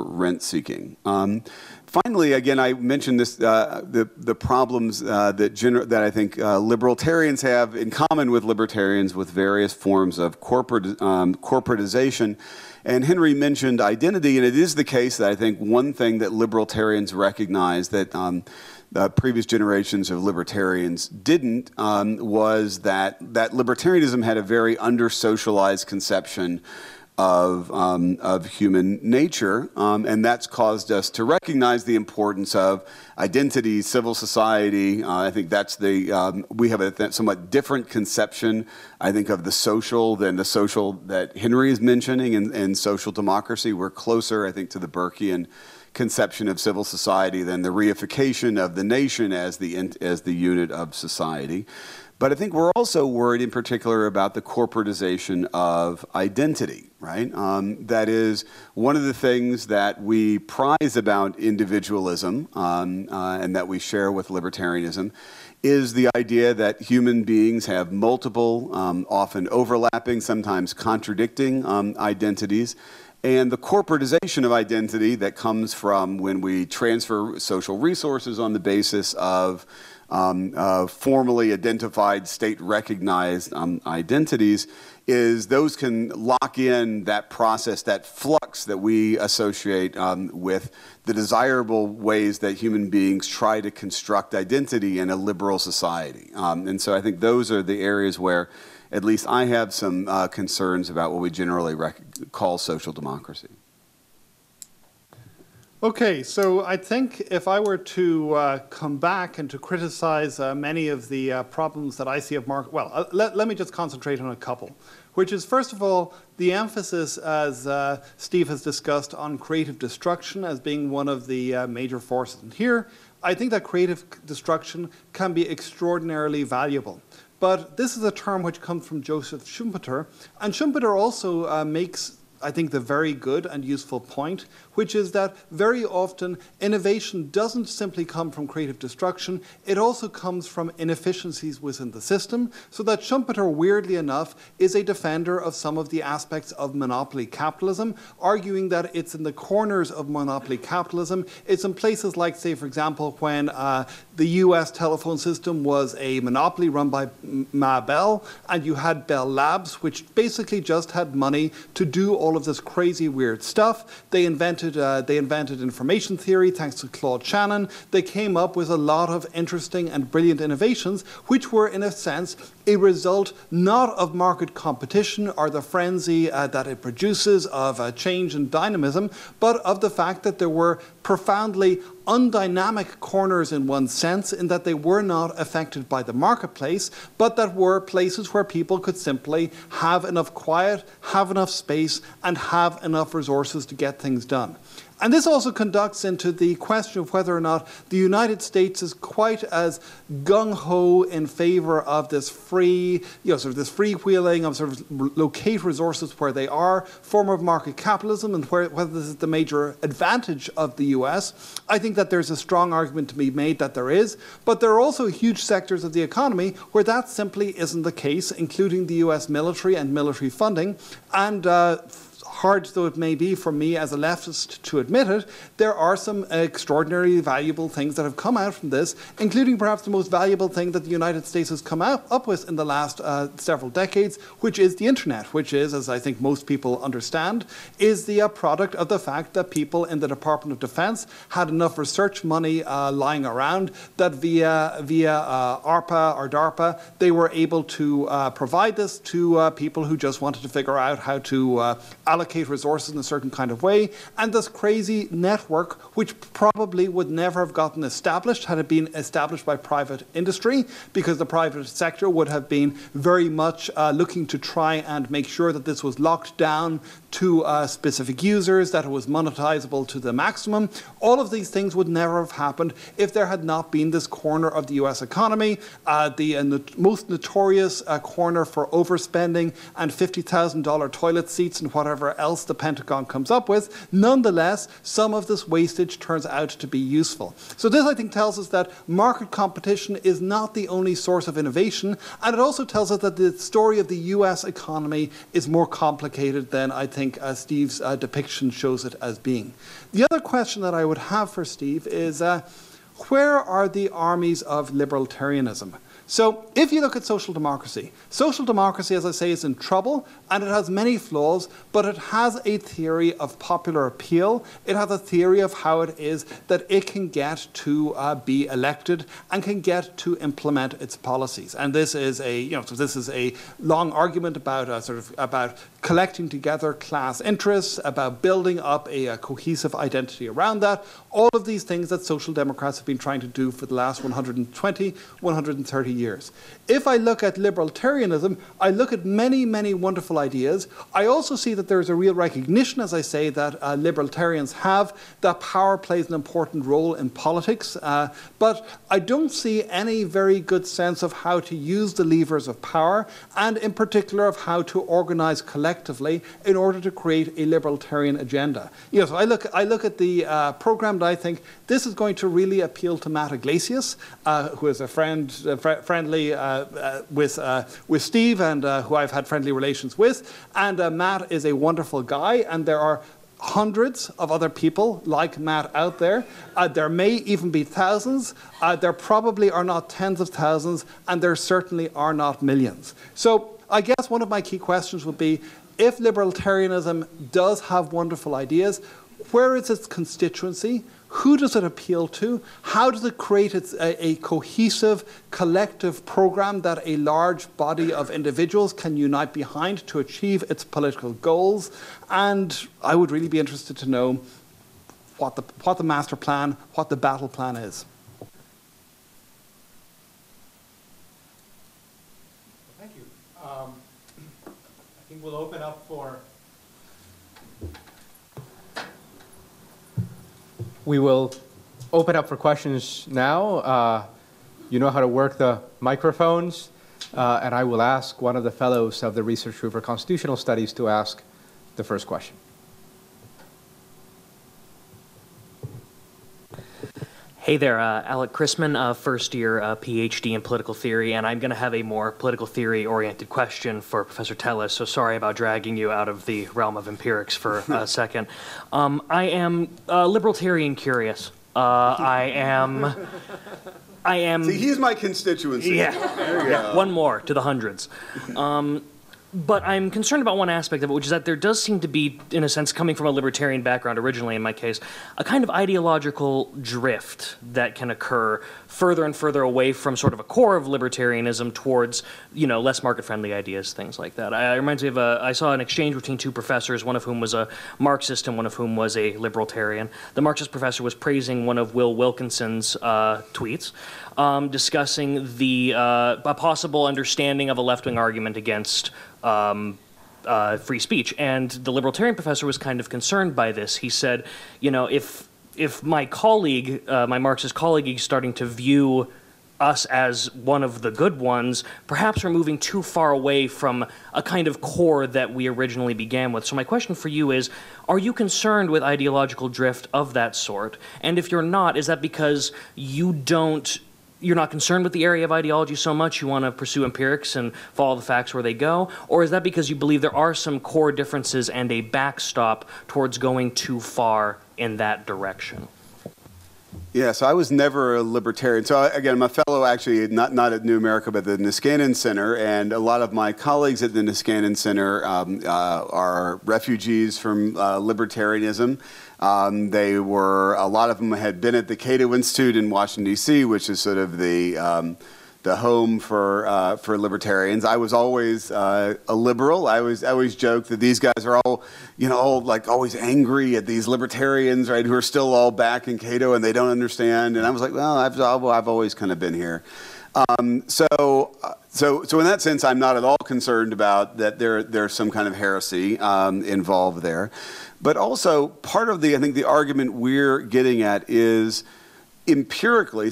rent seeking. Finally, again, I mentioned this, the problems that I think libertarians have in common with libertarians with various forms of corporatization. And Henry mentioned identity, and it is the case that I think one thing that libertarians recognize that previous generations of libertarians didn't was that libertarianism had a very under-socialized conception of human nature, and that's caused us to recognize the importance of identity, civil society. I think that's we have a somewhat different conception, I think, of the social than the social that Henry is mentioning in social democracy. We're closer, I think, to the Burkean conception of civil society than the reification of the nation as the unit of society. But I think we're also worried in particular about the corporatization of identity, right? That is one of the things that we prize about individualism and that we share with libertarianism is the idea that human beings have multiple, often overlapping, sometimes contradicting identities. And the corporatization of identity that comes from when we transfer social resources on the basis of formally identified, state-recognized identities, is those can lock in that process, that flux that we associate with the desirable ways that human beings try to construct identity in a liberal society. And so I think those are the areas where at least I have some concerns about what we generally call social democracy. Okay, so I think if I were to come back and to criticize many of the problems that I see of Marx, well, let me just concentrate on a couple, which is, first of all, the emphasis, as Steve has discussed, on creative destruction as being one of the major forces. And here, I think that creative destruction can be extraordinarily valuable. But this is a term which comes from Joseph Schumpeter, and Schumpeter also makes, I think, the very good and useful point, which is that very often innovation doesn't simply come from creative destruction, it also comes from inefficiencies within the system, so that Schumpeter, weirdly enough, is a defender of some of the aspects of monopoly capitalism, arguing that it's in the corners of monopoly capitalism. It's in places like, say, for example, when the US telephone system was a monopoly run by Bell, and you had Bell Labs, which basically just had money to do all of this crazy, weird stuff. They invented information theory thanks to Claude Shannon. They came up with a lot of interesting and brilliant innovations, which were, in a sense, a result not of market competition or the frenzy that it produces of change and dynamism, but of the fact that there were profoundly undynamic corners in one sense, in that they were not affected by the marketplace, but that were places where people could simply have enough quiet, have enough space, and have enough resources to get things done. And this also conducts into the question of whether or not the United States is quite as gung-ho in favor of this free, sort of this freewheeling of sort of locate resources where they are, form of market capitalism, and whether this is the major advantage of the US. I think that there's a strong argument to be made that there is, but there are also huge sectors of the economy where that simply isn't the case, including the US military and military funding, and hard though it may be for me as a leftist to admit it, there are some extraordinarily valuable things that have come out from this, including perhaps the most valuable thing that the United States has come up with in the last several decades, which is the internet, which is, as I think most people understand, is the product of the fact that people in the Department of Defense had enough research money lying around that via ARPA or DARPA, they were able to provide this to people who just wanted to figure out how to allocate resources in a certain kind of way, and this crazy network, which probably would never have gotten established had it been established by private industry, because the private sector would have been very much looking to try and make sure that this was locked down to specific users, that it was monetizable to the maximum. All of these things would never have happened if there had not been this corner of the US economy, the most notorious corner for overspending and $50,000 toilet seats and whatever else the Pentagon comes up with. Nonetheless, some of this wastage turns out to be useful. So this, I think, tells us that market competition is not the only source of innovation, and it also tells us that the story of the US economy is more complicated than I think Steve's depiction shows it as being. The other question that I would have for Steve is, where are the armies of libertarianism? So if you look at social democracy, as I say, is in trouble, and it has many flaws, but it has a theory of popular appeal. It has a theory of how it is that it can get to be elected and can get to implement its policies. And this is a long argument about about collecting together class interests, about building up a cohesive identity around that. All of these things that social democrats have been trying to do for the last 120, 130 years. If I look at libertarianism, I look at many, many wonderful ideas. I also see that there's a real recognition, as I say, that libertarians have, that power plays an important role in politics. But I don't see any very good sense of how to use the levers of power, and in particular of how to organize collectively in order to create a libertarian agenda. So I look at the program that I think this is going to really appeal to Matt Iglesias, who is a friendly with Steve, and who I've had friendly relations with. And Matt is a wonderful guy, and there are hundreds of other people like Matt out there. There may even be thousands. There probably are not tens of thousands, and there certainly are not millions. So I guess one of my key questions would be, if libertarianism does have wonderful ideas, where is its constituency? Who does it appeal to? How does it create a cohesive, collective program that a large body of individuals can unite behind to achieve its political goals? And I would really be interested to know what the master plan, what the battle plan is. Thank you. I think we'll open up for... We will open up for questions now. You know how to work the microphones, and I will ask one of the fellows of the Research Group for Constitutional Studies to ask the first question. Hey there, Alec Chrisman, first year PhD in political theory, and I'm going to have a more political theory oriented question for Professor Teles, so sorry about dragging you out of the realm of empirics for a second. I am libertarian curious. I am... See, he's my constituency. Yeah, there you go. One more to the hundreds. But I'm concerned about one aspect of it, which is that there does seem to be, in a sense, coming from a libertarian background originally in my case, a kind of ideological drift that can occur further and further away from sort of a core of libertarianism towards, you know, less market-friendly ideas, things like that. It reminds me of I saw an exchange between two professors, one of whom was a Marxist and one of whom was a libertarian. The Marxist professor was praising one of Will Wilkinson's tweets, discussing a possible understanding of a left-wing argument against free speech. And the libertarian professor was kind of concerned by this. He said, you know, if my colleague, my Marxist colleague, is starting to view us as one of the good ones, perhaps we're moving too far away from a kind of core that we originally began with. So my question for you is, are you concerned with ideological drift of that sort? And if you're not, is that because you're not concerned with the area of ideology so much, you want to pursue empirics and follow the facts where they go? Or is that because you believe there are some core differences and a backstop towards going too far in that direction? Yeah, so I was never a libertarian. So again, I'm a fellow actually not at New America, but the Niskanen Center, and a lot of my colleagues at the Niskanen Center are refugees from libertarianism. A lot of them had been at the Cato Institute in Washington, D.C., which is sort of the home for libertarians. I was always a liberal. I always joke that these guys are all, you know, like always angry at these libertarians, right, who are still all back in Cato and they don't understand. And I was like, well, I've always kind of been here. So in that sense, I'm not at all concerned about that there's some kind of heresy involved there. But also, part of I think the argument we're getting at is empirically,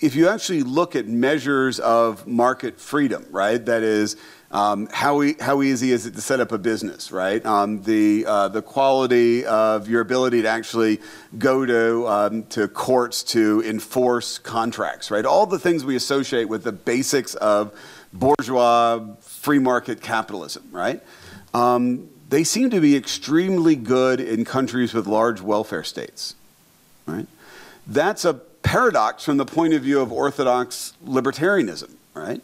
if you actually look at measures of market freedom, right, that is, how easy is it to set up a business, right? The quality of your ability to actually go to courts to enforce contracts, right? All the things we associate with the basics of bourgeois free market capitalism, right? They seem to be extremely good in countries with large welfare states, right? That's a paradox from the point of view of orthodox libertarianism, right?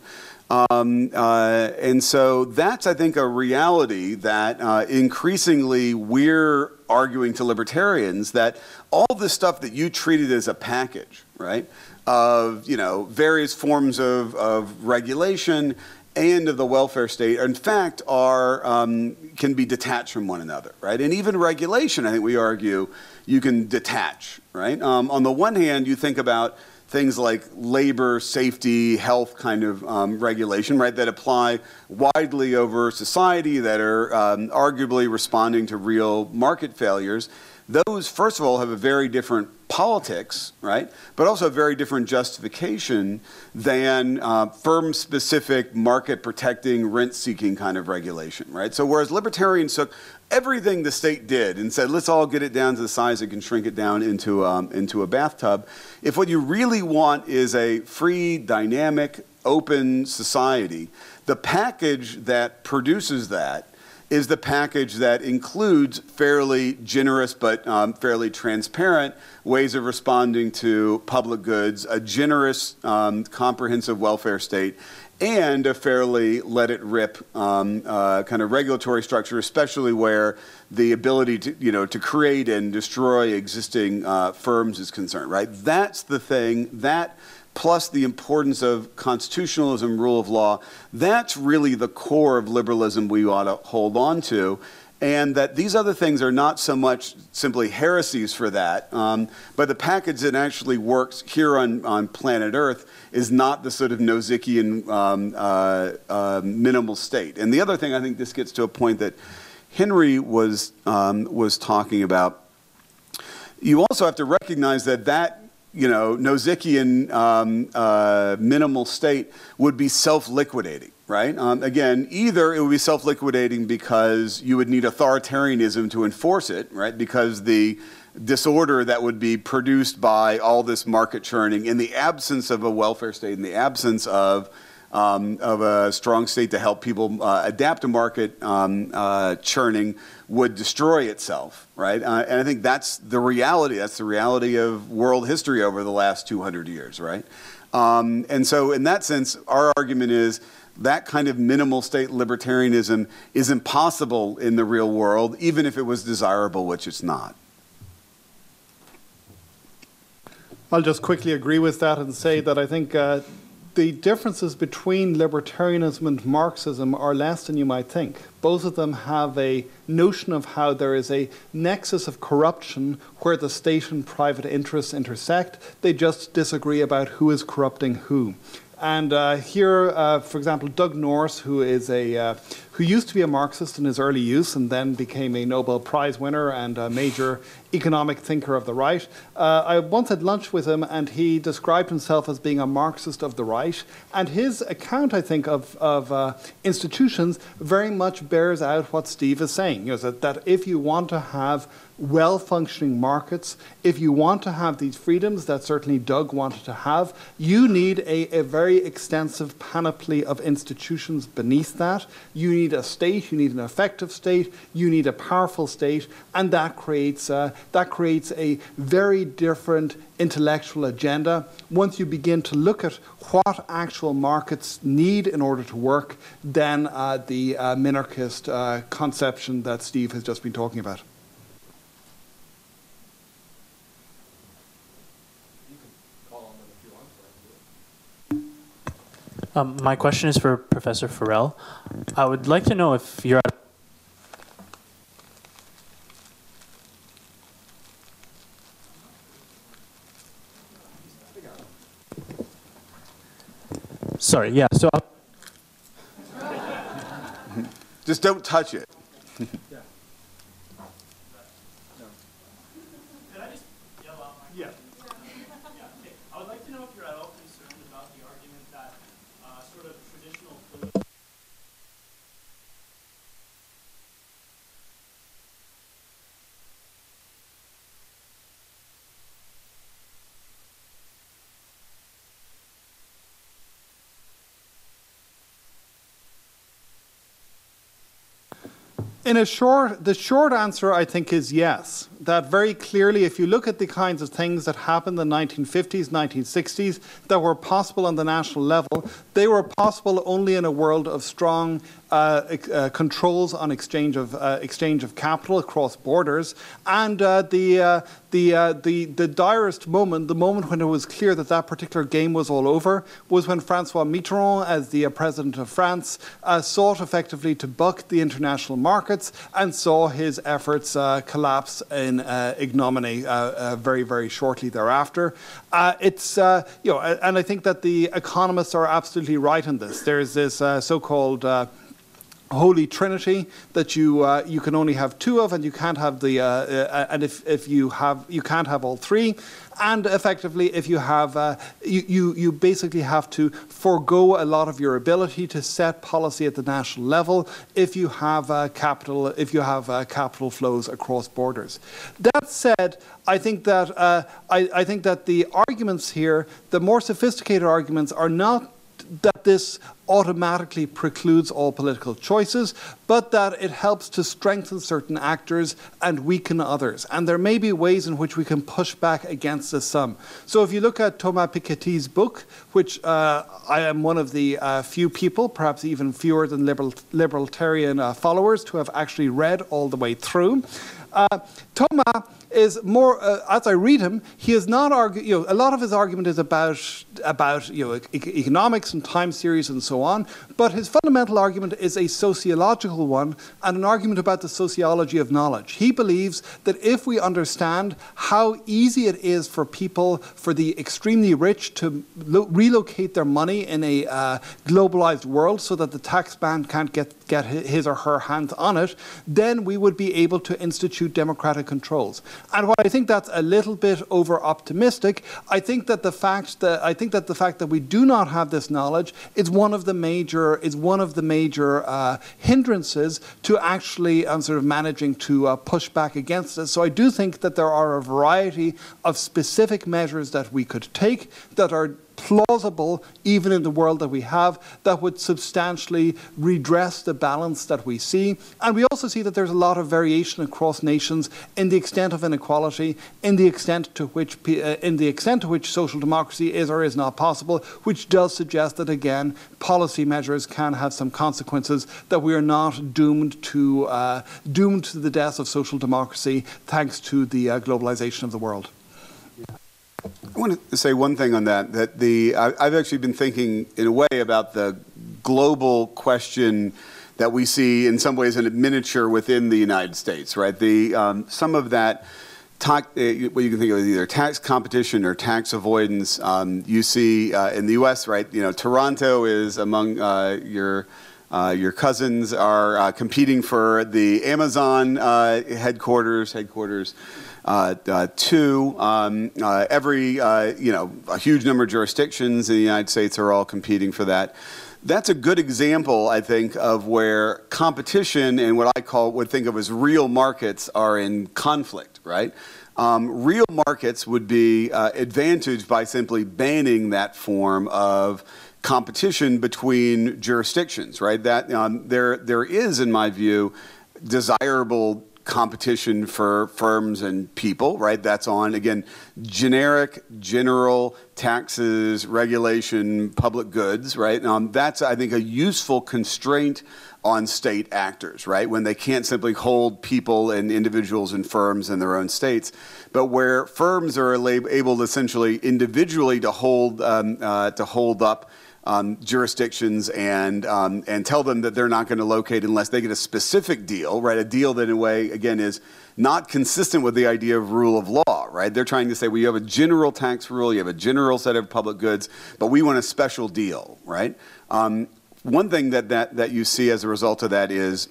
And so that's, I think, a reality that increasingly we're arguing to libertarians that all the stuff that you treated as a package, right, of, you know, various forms of regulation and of the welfare state, in fact, can be detached from one another, right? And even regulation, I think we argue, you can detach, right? On the one hand, you think about things like labor, safety, health kind of regulation, right, that apply widely over society, that are arguably responding to real market failures. Those, first of all, have a very different politics, right, but also a very different justification than firm-specific, market-protecting, rent-seeking kind of regulation, right? So whereas libertarians took everything the state did and said, let's all get it down to the size it can shrink it down into a bathtub, if what you really want is a free, dynamic, open society, the package that produces that is the package that includes fairly generous but fairly transparent ways of responding to public goods, a generous, comprehensive welfare state, and a fairly let-it-rip kind of regulatory structure, especially where the ability to, to create and destroy existing firms is concerned, right? That's the thing. That plus the importance of constitutionalism, rule of law, that's really the core of liberalism we ought to hold on to. And that these other things are not so much simply heresies for that, but the package that actually works here on planet Earth is not the sort of Nozikian minimal state. And the other thing, I think this gets to a point that Henry was talking about. You also have to recognize that Nozikian minimal state would be self-liquidating, right? Again, either it would be self-liquidating because you would need authoritarianism to enforce it, right? Because the disorder that would be produced by all this market churning in the absence of a welfare state, in the absence of a strong state to help people adapt to market churning would destroy itself, right? And I think that's the reality. That's the reality of world history over the last 200 years, right? And so in that sense, our argument is that kind of minimal state libertarianism is impossible in the real world, even if it was desirable, which it's not. I'll just quickly agree with that and say that I think the differences between libertarianism and Marxism are less than you might think. Both of them have a notion of how there is a nexus of corruption where the state and private interests intersect. They just disagree about who is corrupting who. And here, for example, Doug Norris, who used to be a Marxist in his early youth and then became a Nobel Prize winner and a major economic thinker of the right. I once had lunch with him, and he described himself as being a Marxist of the right. And his account, I think, of institutions very much bears out what Steve is saying. That if you want to have well-functioning markets, if you want to have these freedoms that certainly Doug wanted to have, you need a very extensive panoply of institutions beneath that. You need a state, you need an effective state, you need a powerful state, and that creates a very different intellectual agenda. Once you begin to look at what actual markets need in order to work, then the minarchist conception that Steve has just been talking about. My question is for Professor Farrell. I would like to know if you're at Sorry, yeah, so just don't touch it. Could I just yell out my question? Yeah. Okay. I would like to know if you're at all concerned about the argument that sort of traditional political the short answer, I think, is yes. That very clearly, if you look at the kinds of things that happened in the 1950s, 1960s, that were possible on the national level, they were possible only in a world of strong controls on exchange of capital across borders. And the direst moment, the moment when it was clear that that particular game was all over, was when Francois Mitterrand, as the president of France, sought effectively to buck the international markets and saw his efforts collapse in ignominy very, very shortly thereafter. And I think that the economists are absolutely right in this. There's this so-called Holy Trinity that you can only have two of, and you can't have the and if you can't have all three. And effectively, if you have you basically have to forego a lot of your ability to set policy at the national level if you have capital flows across borders. That said, I think that I think that the arguments here, the more sophisticated arguments, are not that this automatically precludes all political choices, but that it helps to strengthen certain actors and weaken others. And there may be ways in which we can push back against this some. So if you look at Thomas Piketty's book, which I am one of the few people, perhaps even fewer than libertarian followers, to have actually read all the way through, Thomas is more, as I read him, he is not a lot of his argument is about economics and time series and so on, but his fundamental argument is a sociological one and an argument about the sociology of knowledge. He believes that if we understand how easy it is for people, for the extremely rich to relocate their money in a globalized world so that the taxman can't get his or her hands on it, then we would be able to institute democratic controls. And while I think that's a little bit over-optimistic, I think that the fact that we do not have this knowledge is one of the major hindrances to actually sort of managing to push back against it. So I do think that there are a variety of specific measures that we could take that are plausible, even in the world that we have, that would substantially redress the balance that we see. And we also see that there's a lot of variation across nations in the extent of inequality, in the extent to which social democracy is or is not possible, which does suggest that, again, policy measures can have some consequences, that we are not doomed to the death of social democracy thanks to the globalization of the world. I want to say one thing on that, I've actually been thinking in a way about the global question that we see in some ways in a miniature within the United States, right? Some of that, what you can think of as either tax competition or tax avoidance, you see in the U.S., right? You know, Toronto is among your cousins are competing for the Amazon headquarters. A huge number of jurisdictions in the United States are all competing for that. That's a good example, I think, of where competition and what I would think of as real markets are in conflict, right? Real markets would be advantaged by simply banning that form of competition between jurisdictions, right? That there is, in my view, desirable competition for firms and people, right? That's on, again, general taxes, regulation, public goods, right? That's, I think, a useful constraint on state actors, right? When they can't simply hold people and individuals and firms in their own states, but where firms are able to essentially individually to hold up jurisdictions and tell them that they're not going to locate unless they get a specific deal, right? A deal that in a way, again, is not consistent with the idea of rule of law, right? They're trying to say, well, you have a general tax rule, you have a general set of public goods, but we want a special deal, right? One thing that you see as a result of that is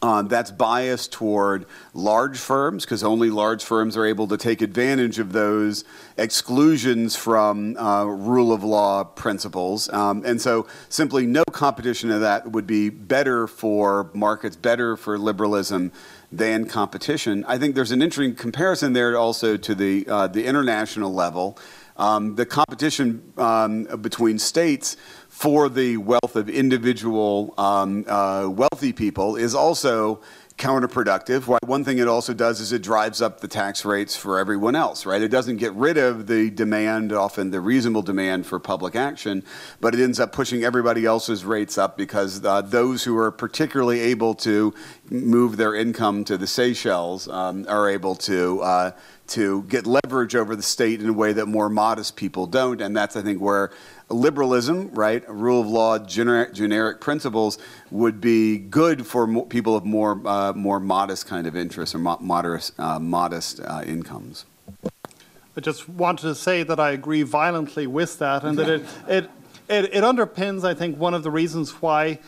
that's biased toward large firms, because only large firms are able to take advantage of those exclusions from rule of law principles. And so simply no competition of that would be better for markets, better for liberalism than competition. I think there's an interesting comparison there also to the international level. The competition between states for the wealth of individual wealthy people is also counterproductive. One thing it also does is it drives up the tax rates for everyone else, right? It doesn't get rid of the demand, often the reasonable demand for public action, but it ends up pushing everybody else's rates up because those who are particularly able to move their income to the Seychelles are able to get leverage over the state in a way that more modest people don't. And that's, I think, where liberalism, right, rule of law, generic principles would be good for people of more modest kind of interests or modest incomes. I just wanted to say that I agree violently with that, and that it underpins, I think, one of the reasons why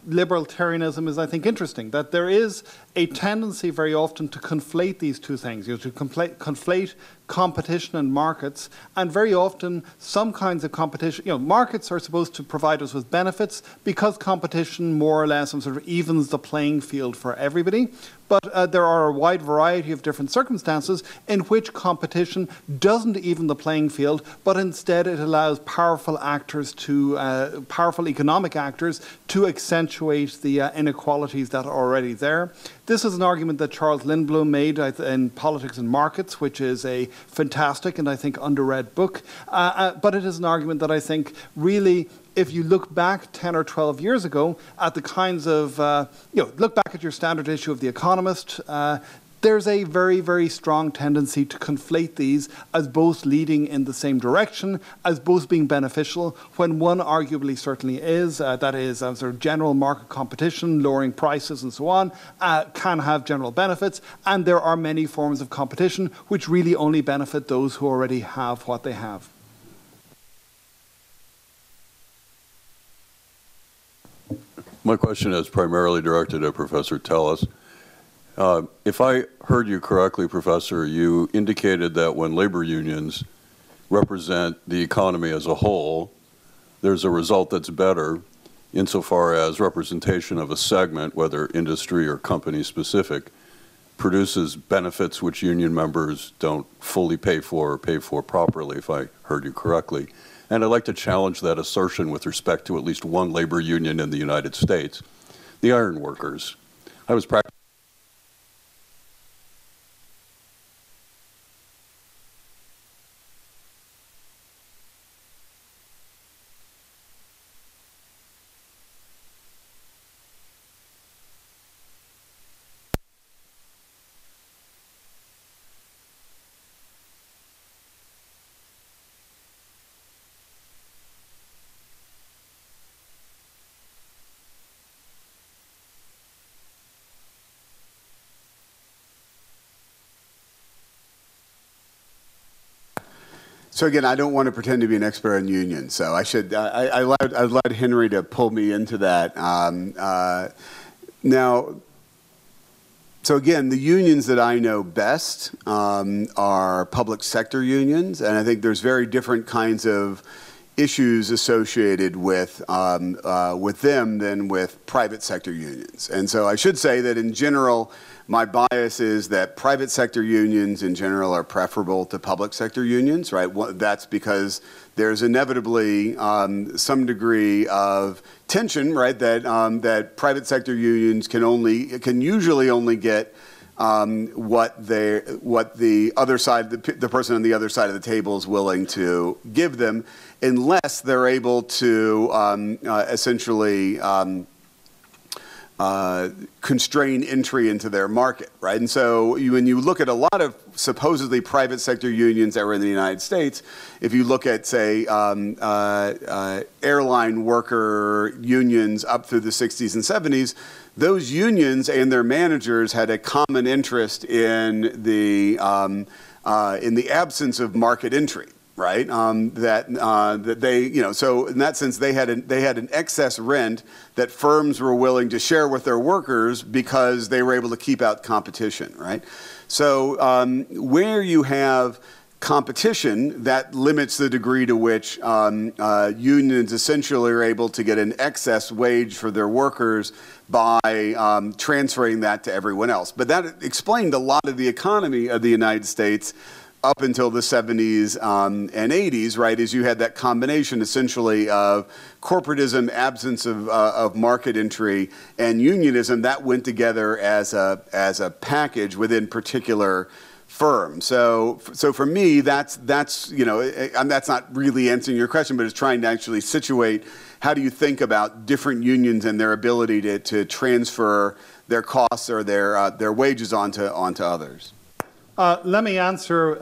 libertarianism is, I think, interesting, that there is a tendency very often to conflate these two things, to conflate competition and markets, and very often some kinds of competition, markets are supposed to provide us with benefits because competition more or less sort of evens the playing field for everybody. But there are a wide variety of different circumstances in which competition doesn't even the playing field, but instead it allows powerful actors to, powerful economic actors to accentuate the inequalities that are already there. This is an argument that Charles Lindblom made in Politics and Markets, which is a fantastic and I think underread book. But it is an argument that I think really, if you look back 10 or 12 years ago at the kinds of, look back at your standard issue of The Economist, there's a very, very strong tendency to conflate these as both leading in the same direction, as both being beneficial, when one arguably certainly is, that is sort of general market competition, lowering prices and so on, can have general benefits, and there are many forms of competition which really only benefit those who already have what they have. My question is primarily directed at Professor Teles. If I heard you correctly, Professor, you indicated that when labor unions represent the economy as a whole, there's a result that's better insofar as representation of a segment, whether industry or company specific, produces benefits which union members don't fully pay for or pay for properly, if I heard you correctly. And I'd like to challenge that assertion with respect to at least one labor union in the United States, the iron workers. I was practicing So again, I don't want to pretend to be an expert on unions, so I should. I allowed Henry to pull me into that. Now, so again, the unions that I know best are public sector unions, and I think there's very different kinds of issues associated with them than with private sector unions. And so I should say that in general, my bias is that private sector unions in general are preferable to public sector unions, right? That's because there's inevitably some degree of tension, right? That private sector unions can usually only get what the other side, the person on the other side of the table is willing to give them, unless they're able to essentially constrain entry into their market, right? And so when you look at a lot of supposedly private sector unions that were in the United States, if you look at, say, airline worker unions up through the 60s and 70s, those unions and their managers had a common interest in the absence of market entry, right? That they, so in that sense, they had an excess rent that firms were willing to share with their workers because they were able to keep out competition, right? So where you have competition, that limits the degree to which unions essentially are able to get an excess wage for their workers by transferring that to everyone else. But that explained a lot of the economy of the United States up until the 70s and 80s, right, is you had that combination essentially of corporatism, absence of market entry, and unionism that went together as a package within particular firms. So for me, that's not really answering your question, but it's trying to actually situate how do you think about different unions and their ability to transfer their costs or their wages onto others. Let me answer,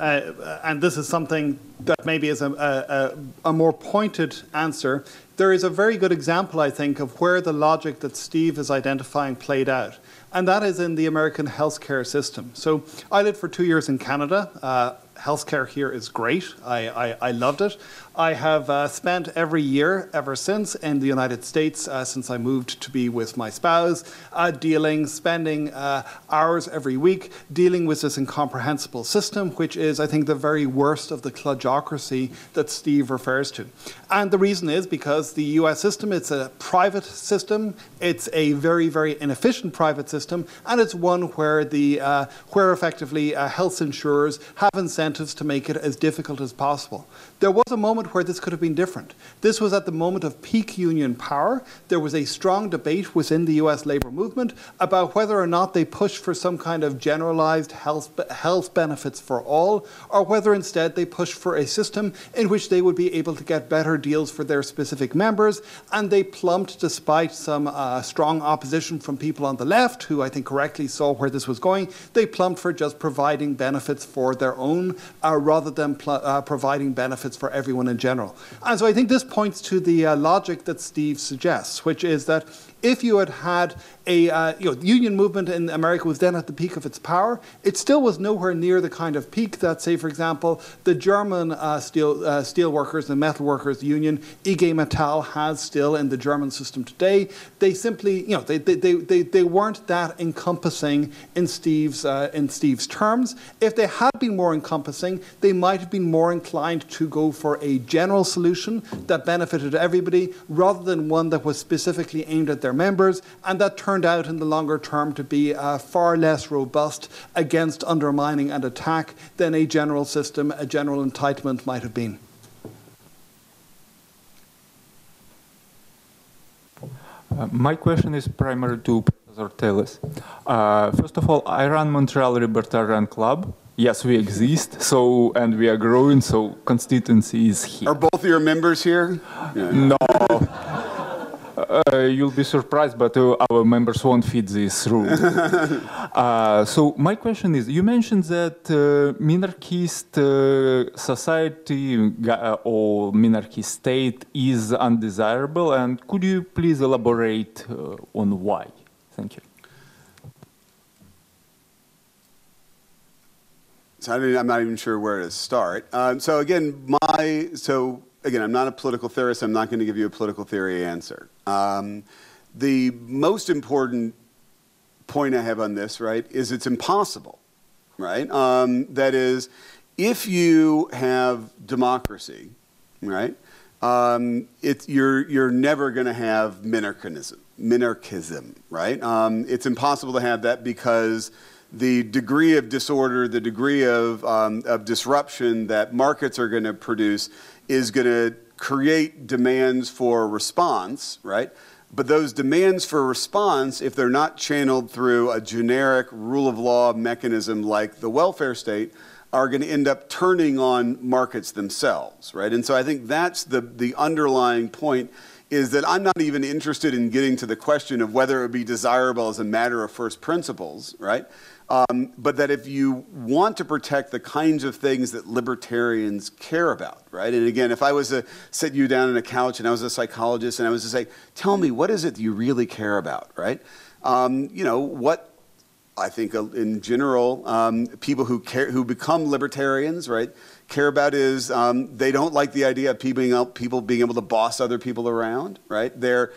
and this is something that maybe is a more pointed answer. There is a very good example, I think, of where the logic that Steve is identifying played out, and that is in the American healthcare system. So I lived for 2 years in Canada. healthcare here is great. I loved it. I have spent every year ever since in the United States, since I moved to be with my spouse, spending hours every week dealing with this incomprehensible system, which is, I think, the very worst of the kludgocracy that Steve refers to. And the reason is because the US system, it's a private system, it's a very, very inefficient private system, and it's one where where effectively health insurers have incentives to make it as difficult as possible. There was a moment where this could have been different. This was at the moment of peak union power. There was a strong debate within the US labor movement about whether or not they pushed for some kind of generalized health benefits for all, or whether instead they pushed for a system in which they would be able to get better deals for their specific members, and they plumped despite some strong opposition from people on the left, who I think correctly saw where this was going. They plumped for just providing benefits for their own rather than providing benefits for everyone in general. And so I think this points to the logic that Steve suggests, which is that if you had a union movement in America was then at the peak of its power, it still was nowhere near the kind of peak that, say, for example, the German steel workers and metal workers union, IG Metall, has still in the German system today. They simply, they weren't that encompassing in Steve's terms. If they had been more encompassing, they might have been more inclined to go for a general solution that benefited everybody, rather than one that was specifically aimed at their members, and that turned out in the longer term to be far less robust against undermining and attack than a general system, a general entitlement might have been. My question is primarily to Professor Teles. First of all, I run Montreal Libertarian Club. Yes, we exist, and we are growing, so constituency is here. Are both of your members here? Yeah. No. You'll be surprised, but our members won't fit this rule. So my question is, you mentioned that minarchist society or minarchist state is undesirable, and could you please elaborate on why? Thank you. So I'm not even sure where to start. So again, I'm not a political theorist. I'm not going to give you a political theory answer. The most important point I have on this, right, is it's impossible, right? That is, if you have democracy, right, you're never going to have minarchism, right? It's impossible to have that because the degree of disorder, the degree of disruption that markets are going to produce is going to create demands for response, right? But those demands for response, if they're not channeled through a generic rule of law mechanism like the welfare state, are going to end up turning on markets themselves, right? And so I think that's the underlying point, is that I'm not even interested in getting to the question of whether it would be desirable as a matter of first principles, right? But that if you want to protect the kinds of things that libertarians care about, right? And again, if I was to sit you down on a couch and I was a psychologist and I was to say, tell me, what is it you really care about, right? What I think in general, people who become libertarians, right, care about is they don't like the idea of people being able to boss other people around, right? They are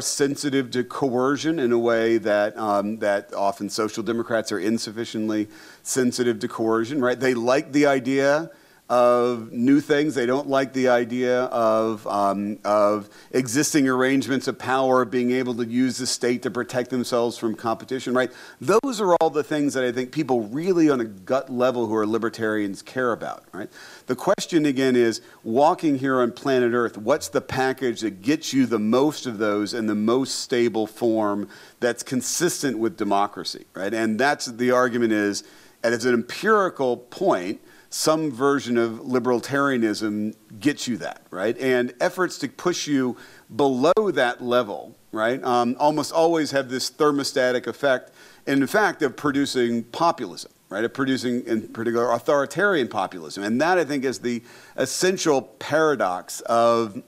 sensitive to coercion in a way that that often social democrats are insufficiently sensitive to coercion, right? They like the idea of new things. They don't like the idea of existing arrangements of power, being able to use the state to protect themselves from competition, right? Those are all the things that I think people really on a gut level who are libertarians care about, right? The question again is, walking here on planet Earth, what's the package that gets you the most of those in the most stable form that's consistent with democracy, right? And that's the argument is, and it's an empirical point, some version of libertarianism gets you that, right? And efforts to push you below that level, right, almost always have this thermostatic effect, and in fact, of producing populism, right, of producing, in particular, authoritarian populism. And that, I think, is the essential paradox of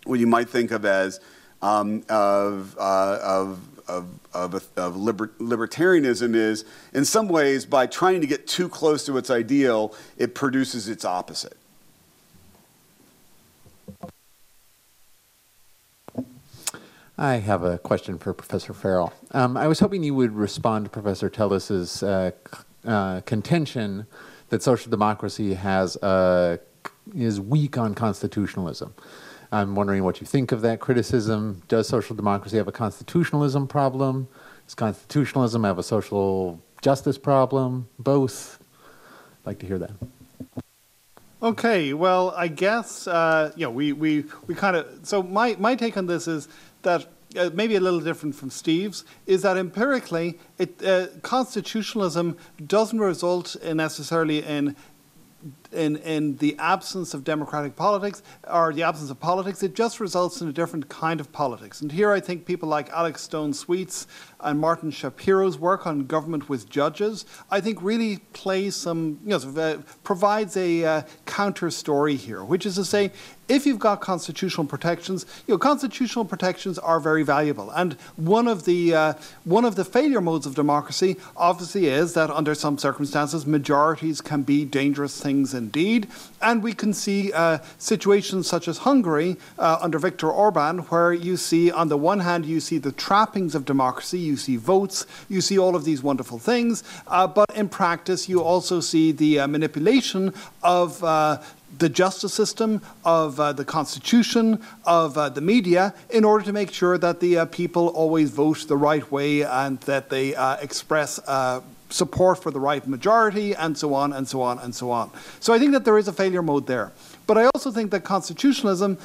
what you might think of as libertarianism is, in some ways, by trying to get too close to its ideal, it produces its opposite. I have a question for Professor Farrell. I was hoping you would respond to Professor Teles's contention that social democracy is weak on constitutionalism. I'm wondering what you think of that criticism. Does social democracy have a constitutionalism problem? Does constitutionalism have a social justice problem? Both? I'd like to hear that. Okay, well, I guess, we kind of, so my take on this is that maybe a little different from Steve's, is that empirically, constitutionalism doesn't result necessarily in the absence of democratic politics or the absence of politics. It just results in a different kind of politics. And here I think people like Alex Stone Sweets and Martin Shapiro's work on government with judges, I think really plays some, provides a counter story here, which is to say, if you've got constitutional protections, constitutional protections are very valuable. And one of the failure modes of democracy obviously is that under some circumstances, majorities can be dangerous things indeed. And we can see situations such as Hungary under Viktor Orban, where you see, on the one hand, you see the trappings of democracy, you see votes, you see all of these wonderful things, but in practice, you also see the manipulation of the justice system, of the constitution, of the media, in order to make sure that the people always vote the right way and that they express support for the right majority, and so on, and so on, and so on. So I think that there is a failure mode there. But I also think that constitutionalism,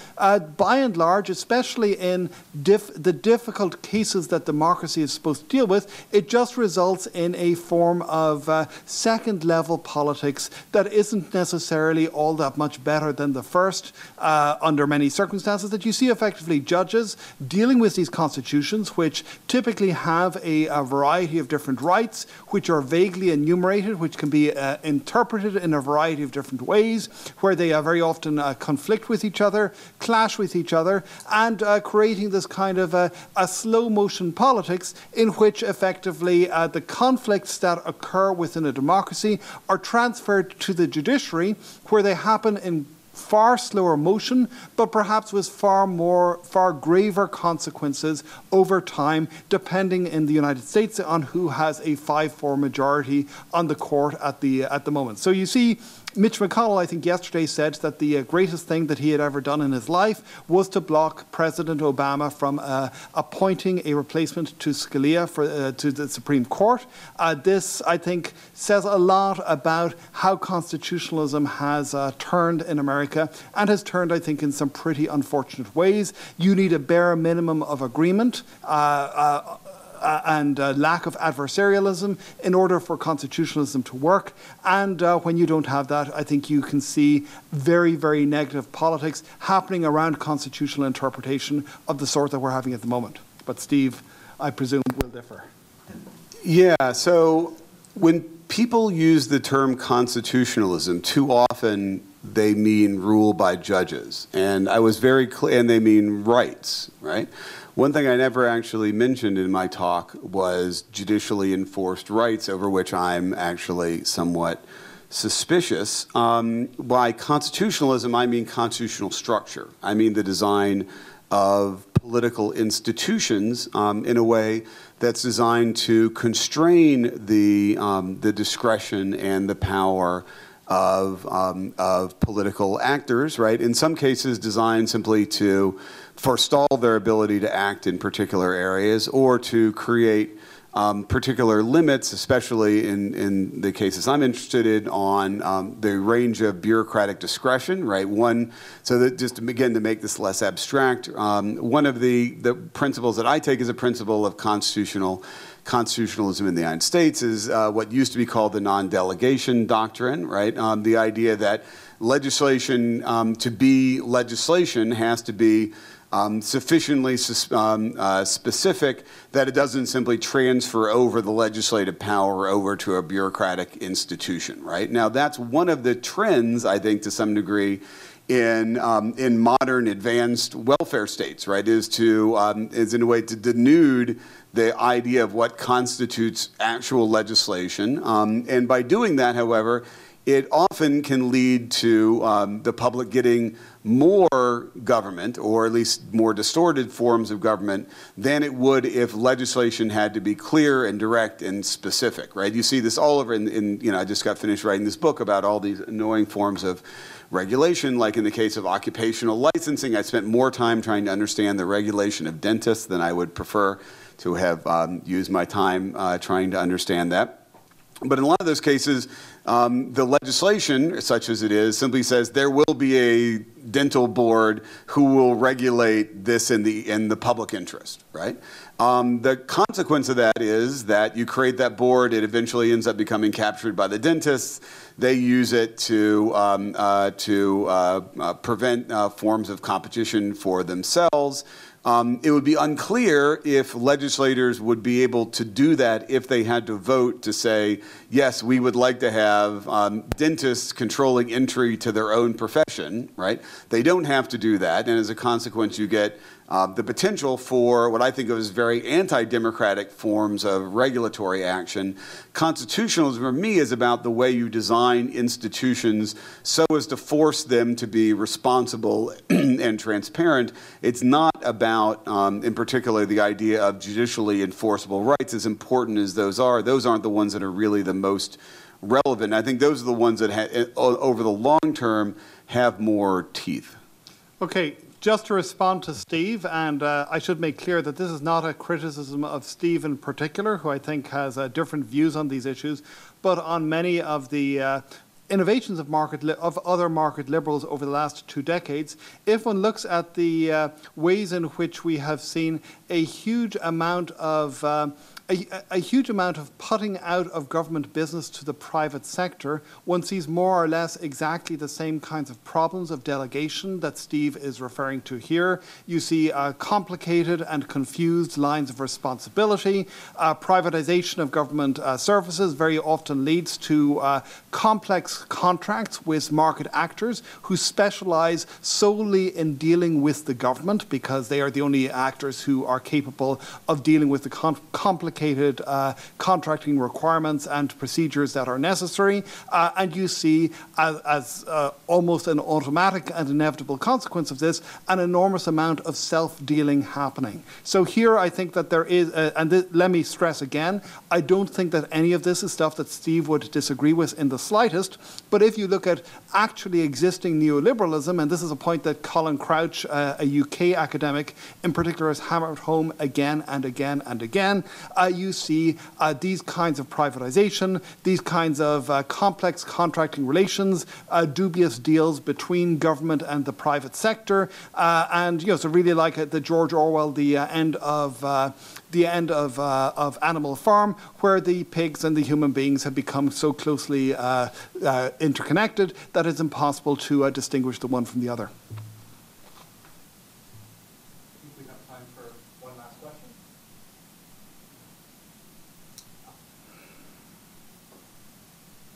by and large, especially in the difficult cases that democracy is supposed to deal with, it just results in a form of second-level politics that isn't necessarily all that much better than the first, under many circumstances, that you see effectively judges dealing with these constitutions, which typically have a variety of different rights, which are vaguely enumerated, which can be interpreted in a variety of different ways, where they are very often conflict with each other, clash with each other, and creating this kind of a slow motion politics in which effectively the conflicts that occur within a democracy are transferred to the judiciary, where they happen in far slower motion, but perhaps with far graver consequences over time, depending in the United States on who has a 5-4 majority on the court at the moment. So you see, Mitch McConnell, I think yesterday, said that the greatest thing that he had ever done in his life was to block President Obama from appointing a replacement to Scalia to the Supreme Court. This, I think, says a lot about how constitutionalism has turned in America, and has turned, I think, in some pretty unfortunate ways. You need a bare minimum of agreement and lack of adversarialism in order for constitutionalism to work. And when you don't have that, I think you can see very, very negative politics happening around constitutional interpretation of the sort that we're having at the moment. But Steve, I presume, will differ. Yeah, so when people use the term constitutionalism, too often they mean rule by judges. And I was very clear, and they mean rights, right? One thing I never actually mentioned in my talk was judicially enforced rights, over which I'm actually somewhat suspicious. By constitutionalism, I mean constitutional structure. I mean the design of political institutions in a way that's designed to constrain the discretion and the power of political actors, right? In some cases designed simply to forestall their ability to act in particular areas, or to create particular limits, especially in the cases I'm interested in, on the range of bureaucratic discretion, right? So that just again, to make this less abstract, one of the principles that I take as a principle of constitutionalism in the United States is what used to be called the non-delegation doctrine, right? The idea that legislation, to be legislation, has to be sufficiently specific that it doesn't simply transfer over the legislative power over to a bureaucratic institution, right? Now, that's one of the trends, I think, to some degree, in modern advanced welfare states, right? Is in a way to denude the idea of what constitutes actual legislation. And by doing that, however, it often can lead to the public getting more government, or at least more distorted forms of government, than it would if legislation had to be clear and direct and specific, right? You see this all over I just got finished writing this book about all these annoying forms of regulation, like in the case of occupational licensing. I spent more time trying to understand the regulation of dentists than I would prefer to have used my time trying to understand that. But in a lot of those cases, the legislation, such as it is, simply says there will be a dental board who will regulate this in the public interest, right? The consequence of that is that you create that board, it eventually ends up becoming captured by the dentists. They use it to prevent forms of competition for themselves. It would be unclear if legislators would be able to do that if they had to vote to say, yes, we would like to have dentists controlling entry to their own profession, right? They don't have to do that, and as a consequence, you get the potential for what I think of as very anti-democratic forms of regulatory action. Constitutionalism, for me, is about the way you design institutions so as to force them to be responsible and transparent. It's not about, in particular, the idea of judicially enforceable rights, as important as those are. Those aren't the ones that are really the most relevant. I think those are the ones that, over the long term, have more teeth. Okay. Just to respond to Steve, and I should make clear that this is not a criticism of Steve in particular, who I think has different views on these issues, but on many of the innovations of other market liberals over the last 2 decades. If one looks at the ways in which we have seen a huge amount of putting out of government business to the private sector, one sees more or less exactly the same kinds of problems of delegation that Steve is referring to here. You see complicated and confused lines of responsibility. Privatization of government services very often leads to complex contracts with market actors who specialize solely in dealing with the government because they are the only actors who are capable of dealing with the complicated contracting requirements and procedures that are necessary. And you see, as almost an automatic and inevitable consequence of this, an enormous amount of self-dealing happening. So here I think that there is, let me stress again, I don't think that any of this is stuff that Steve would disagree with in the slightest, but if you look at actually existing neoliberalism, and this is a point that Colin Crouch, a UK academic in particular, has hammered home again and again and again, you see these kinds of privatization, these kinds of complex contracting relations, dubious deals between government and the private sector, and so really like the George Orwell, the end of Animal Farm, where the pigs and the human beings have become so closely interconnected that it's impossible to distinguish the one from the other. We have time for one last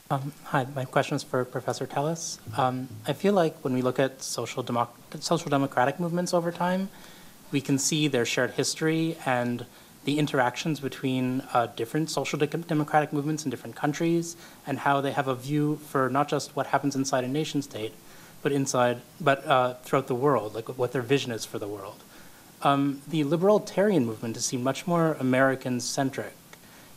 question. Hi, my question is for Professor Teles. I feel like when we look at social democratic movements over time, we can see their shared history and the interactions between different social democratic movements in different countries, and how they have a view for not just what happens inside a nation state, but throughout the world, like what their vision is for the world. The libertarian movement has seemed much more American-centric.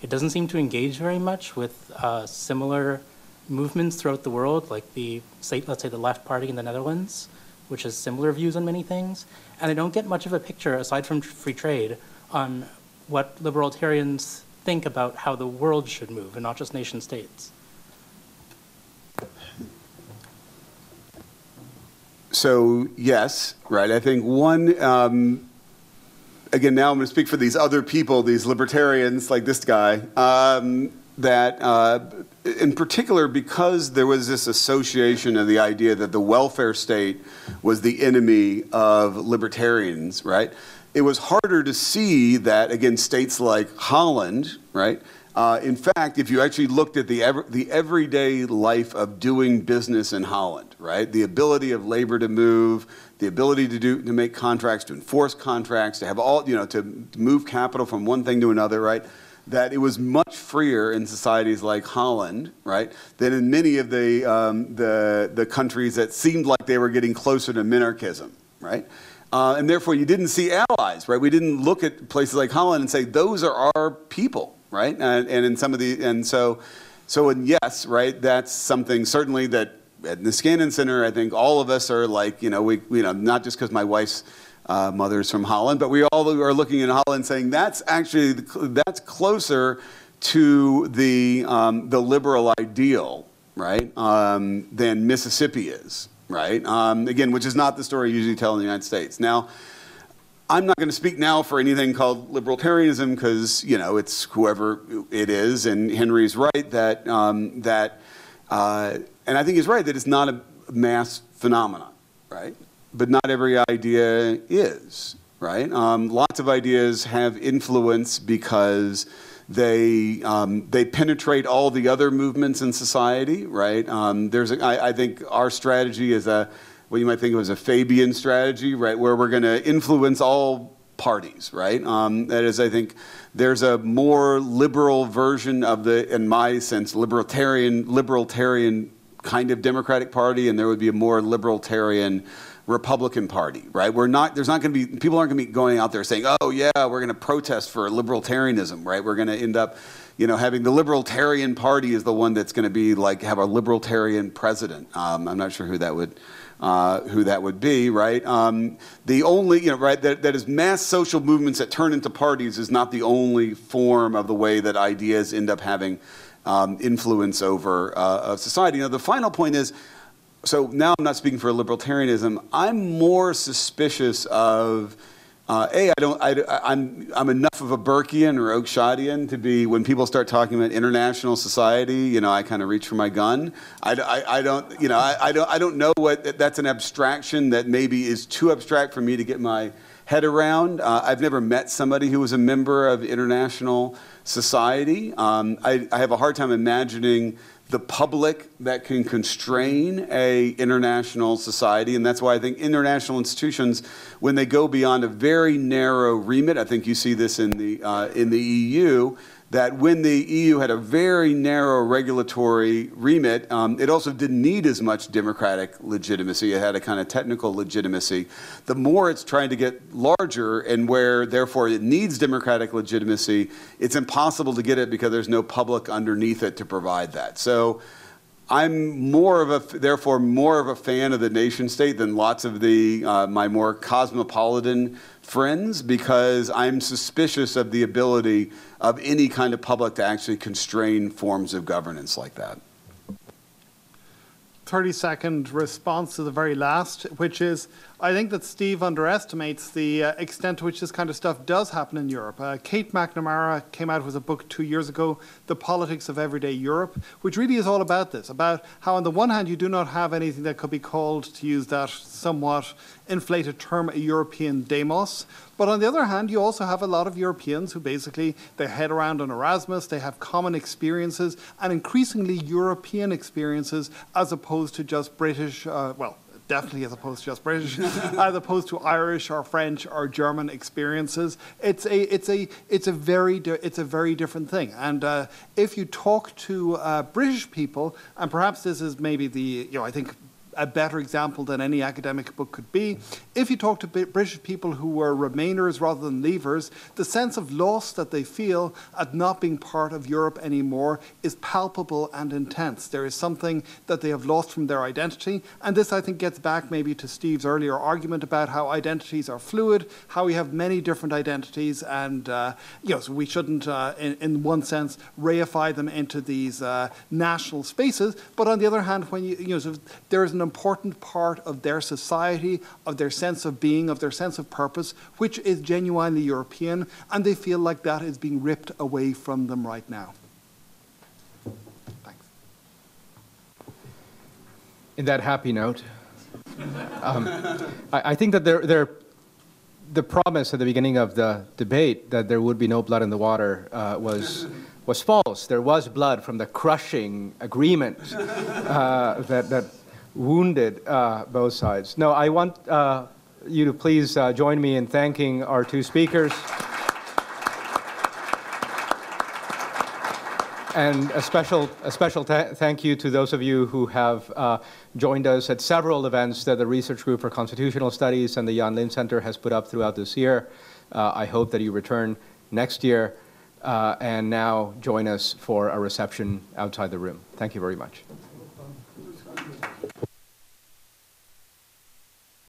It doesn't seem to engage very much with similar movements throughout the world, like let's say the Left Party in the Netherlands, which has similar views on many things. And I don't get much of a picture, aside from free trade, on what libertarians think about how the world should move, and not just nation states. So yes, right. I think one, again, now I'm going to speak for these other people, these libertarians like this guy, that in particular, because there was this association of the idea that the welfare state was the enemy of libertarians, right? It was harder to see that, again, states like Holland, right, In fact, if you actually looked at the everyday life of doing business in Holland, right? The ability of labor to move, the ability to make contracts, to enforce contracts, to have all, to move capital from one thing to another, right? That it was much freer in societies like Holland, right, than in many of the countries that seemed like they were getting closer to minarchism, right? And therefore, you didn't see allies, right? We didn't look at places like Holland and say those are our people, right? And in some of and yes, right, that's something certainly that at Niskanen Center, I think all of us are like, not just because my wife's mother's from Holland, but we all are looking at Holland saying that's closer to the liberal ideal, right, than Mississippi is, right? Again, which is not the story you usually tell in the United States. Now, I'm not going to speak now for anything called libertarianism because it's whoever it is, and Henry's right that and I think he's right that it's not a mass phenomenon, right? But not every idea is, right? Lots of ideas have influence because they penetrate all the other movements in society, right? I think our strategy is what you might think of as a Fabian strategy, right? Where we're going to influence all parties, right? That is, I think there's a more liberal version of in my sense, libertarian kind of Democratic Party, and there would be a more libertarian Republican Party, right? There's not going to be, people aren't going to be going out there saying, oh yeah, we're going to protest for libertarianism, right? We're going to end up, having the Libertarian Party is the one that's going to be like, have a libertarian president. I'm not sure who that would be, right? The only, right, that is mass social movements that turn into parties is not the only form of the way that ideas end up having influence over society. The final point is, so now I'm not speaking for libertarianism. I'm more suspicious of I'm enough of a Burkean or Oakshottian to be, when people start talking about international society, I kind of reach for my gun. I don't know what that's an abstraction that maybe is too abstract for me to get my head around. I've never met somebody who was a member of international society. I have a hard time imagining the public that can constrain a international society, and that's why I think international institutions, when they go beyond a very narrow remit, I think you see this in the EU, that when the EU had a very narrow regulatory remit, it also didn't need as much democratic legitimacy. It had a kind of technical legitimacy. The more it's trying to get larger, and where therefore it needs democratic legitimacy, it's impossible to get it because there's no public underneath it to provide that. So I'm therefore more of a fan of the nation state than lots of my more cosmopolitan friends, because I'm suspicious of the ability of any kind of public to actually constrain forms of governance like that. 30-second response to the very last, which is, I think that Steve underestimates the extent to which this kind of stuff does happen in Europe. Kate McNamara came out with a book 2 years ago, The Politics of Everyday Europe, which really is all about this, about how on the one hand you do not have anything that could be called, to use that somewhat inflated term, a European demos, but on the other hand you also have a lot of Europeans who basically, they head around on Erasmus, they have common experiences, and increasingly European experiences as opposed to just British, definitely as opposed to just British, as opposed to Irish or French or German experiences. It's a very different thing. And if you talk to British people, and perhaps this is maybe I think a better example than any academic book could be, if you talk to British people who were Remainers rather than Leavers, the sense of loss that they feel at not being part of Europe anymore is palpable and intense. There is something that they have lost from their identity, and this I think gets back maybe to Steve's earlier argument about how identities are fluid, how we have many different identities, and so we shouldn't in one sense reify them into these national spaces, but on the other hand, when so there is an important part of their society, of their sense of being, of their sense of purpose, which is genuinely European, and they feel like that is being ripped away from them right now. Thanks. In that happy note, I think that the promise at the beginning of the debate that there would be no blood in the water was was false. There was blood from the crushing agreement that wounded both sides. No, I want you to please join me in thanking our two speakers. And a special thank you to those of you who have joined us at several events that the Research Group for Constitutional Studies and the Jan Lind Center has put up throughout this year. I hope that you return next year and now join us for a reception outside the room. Thank you very much.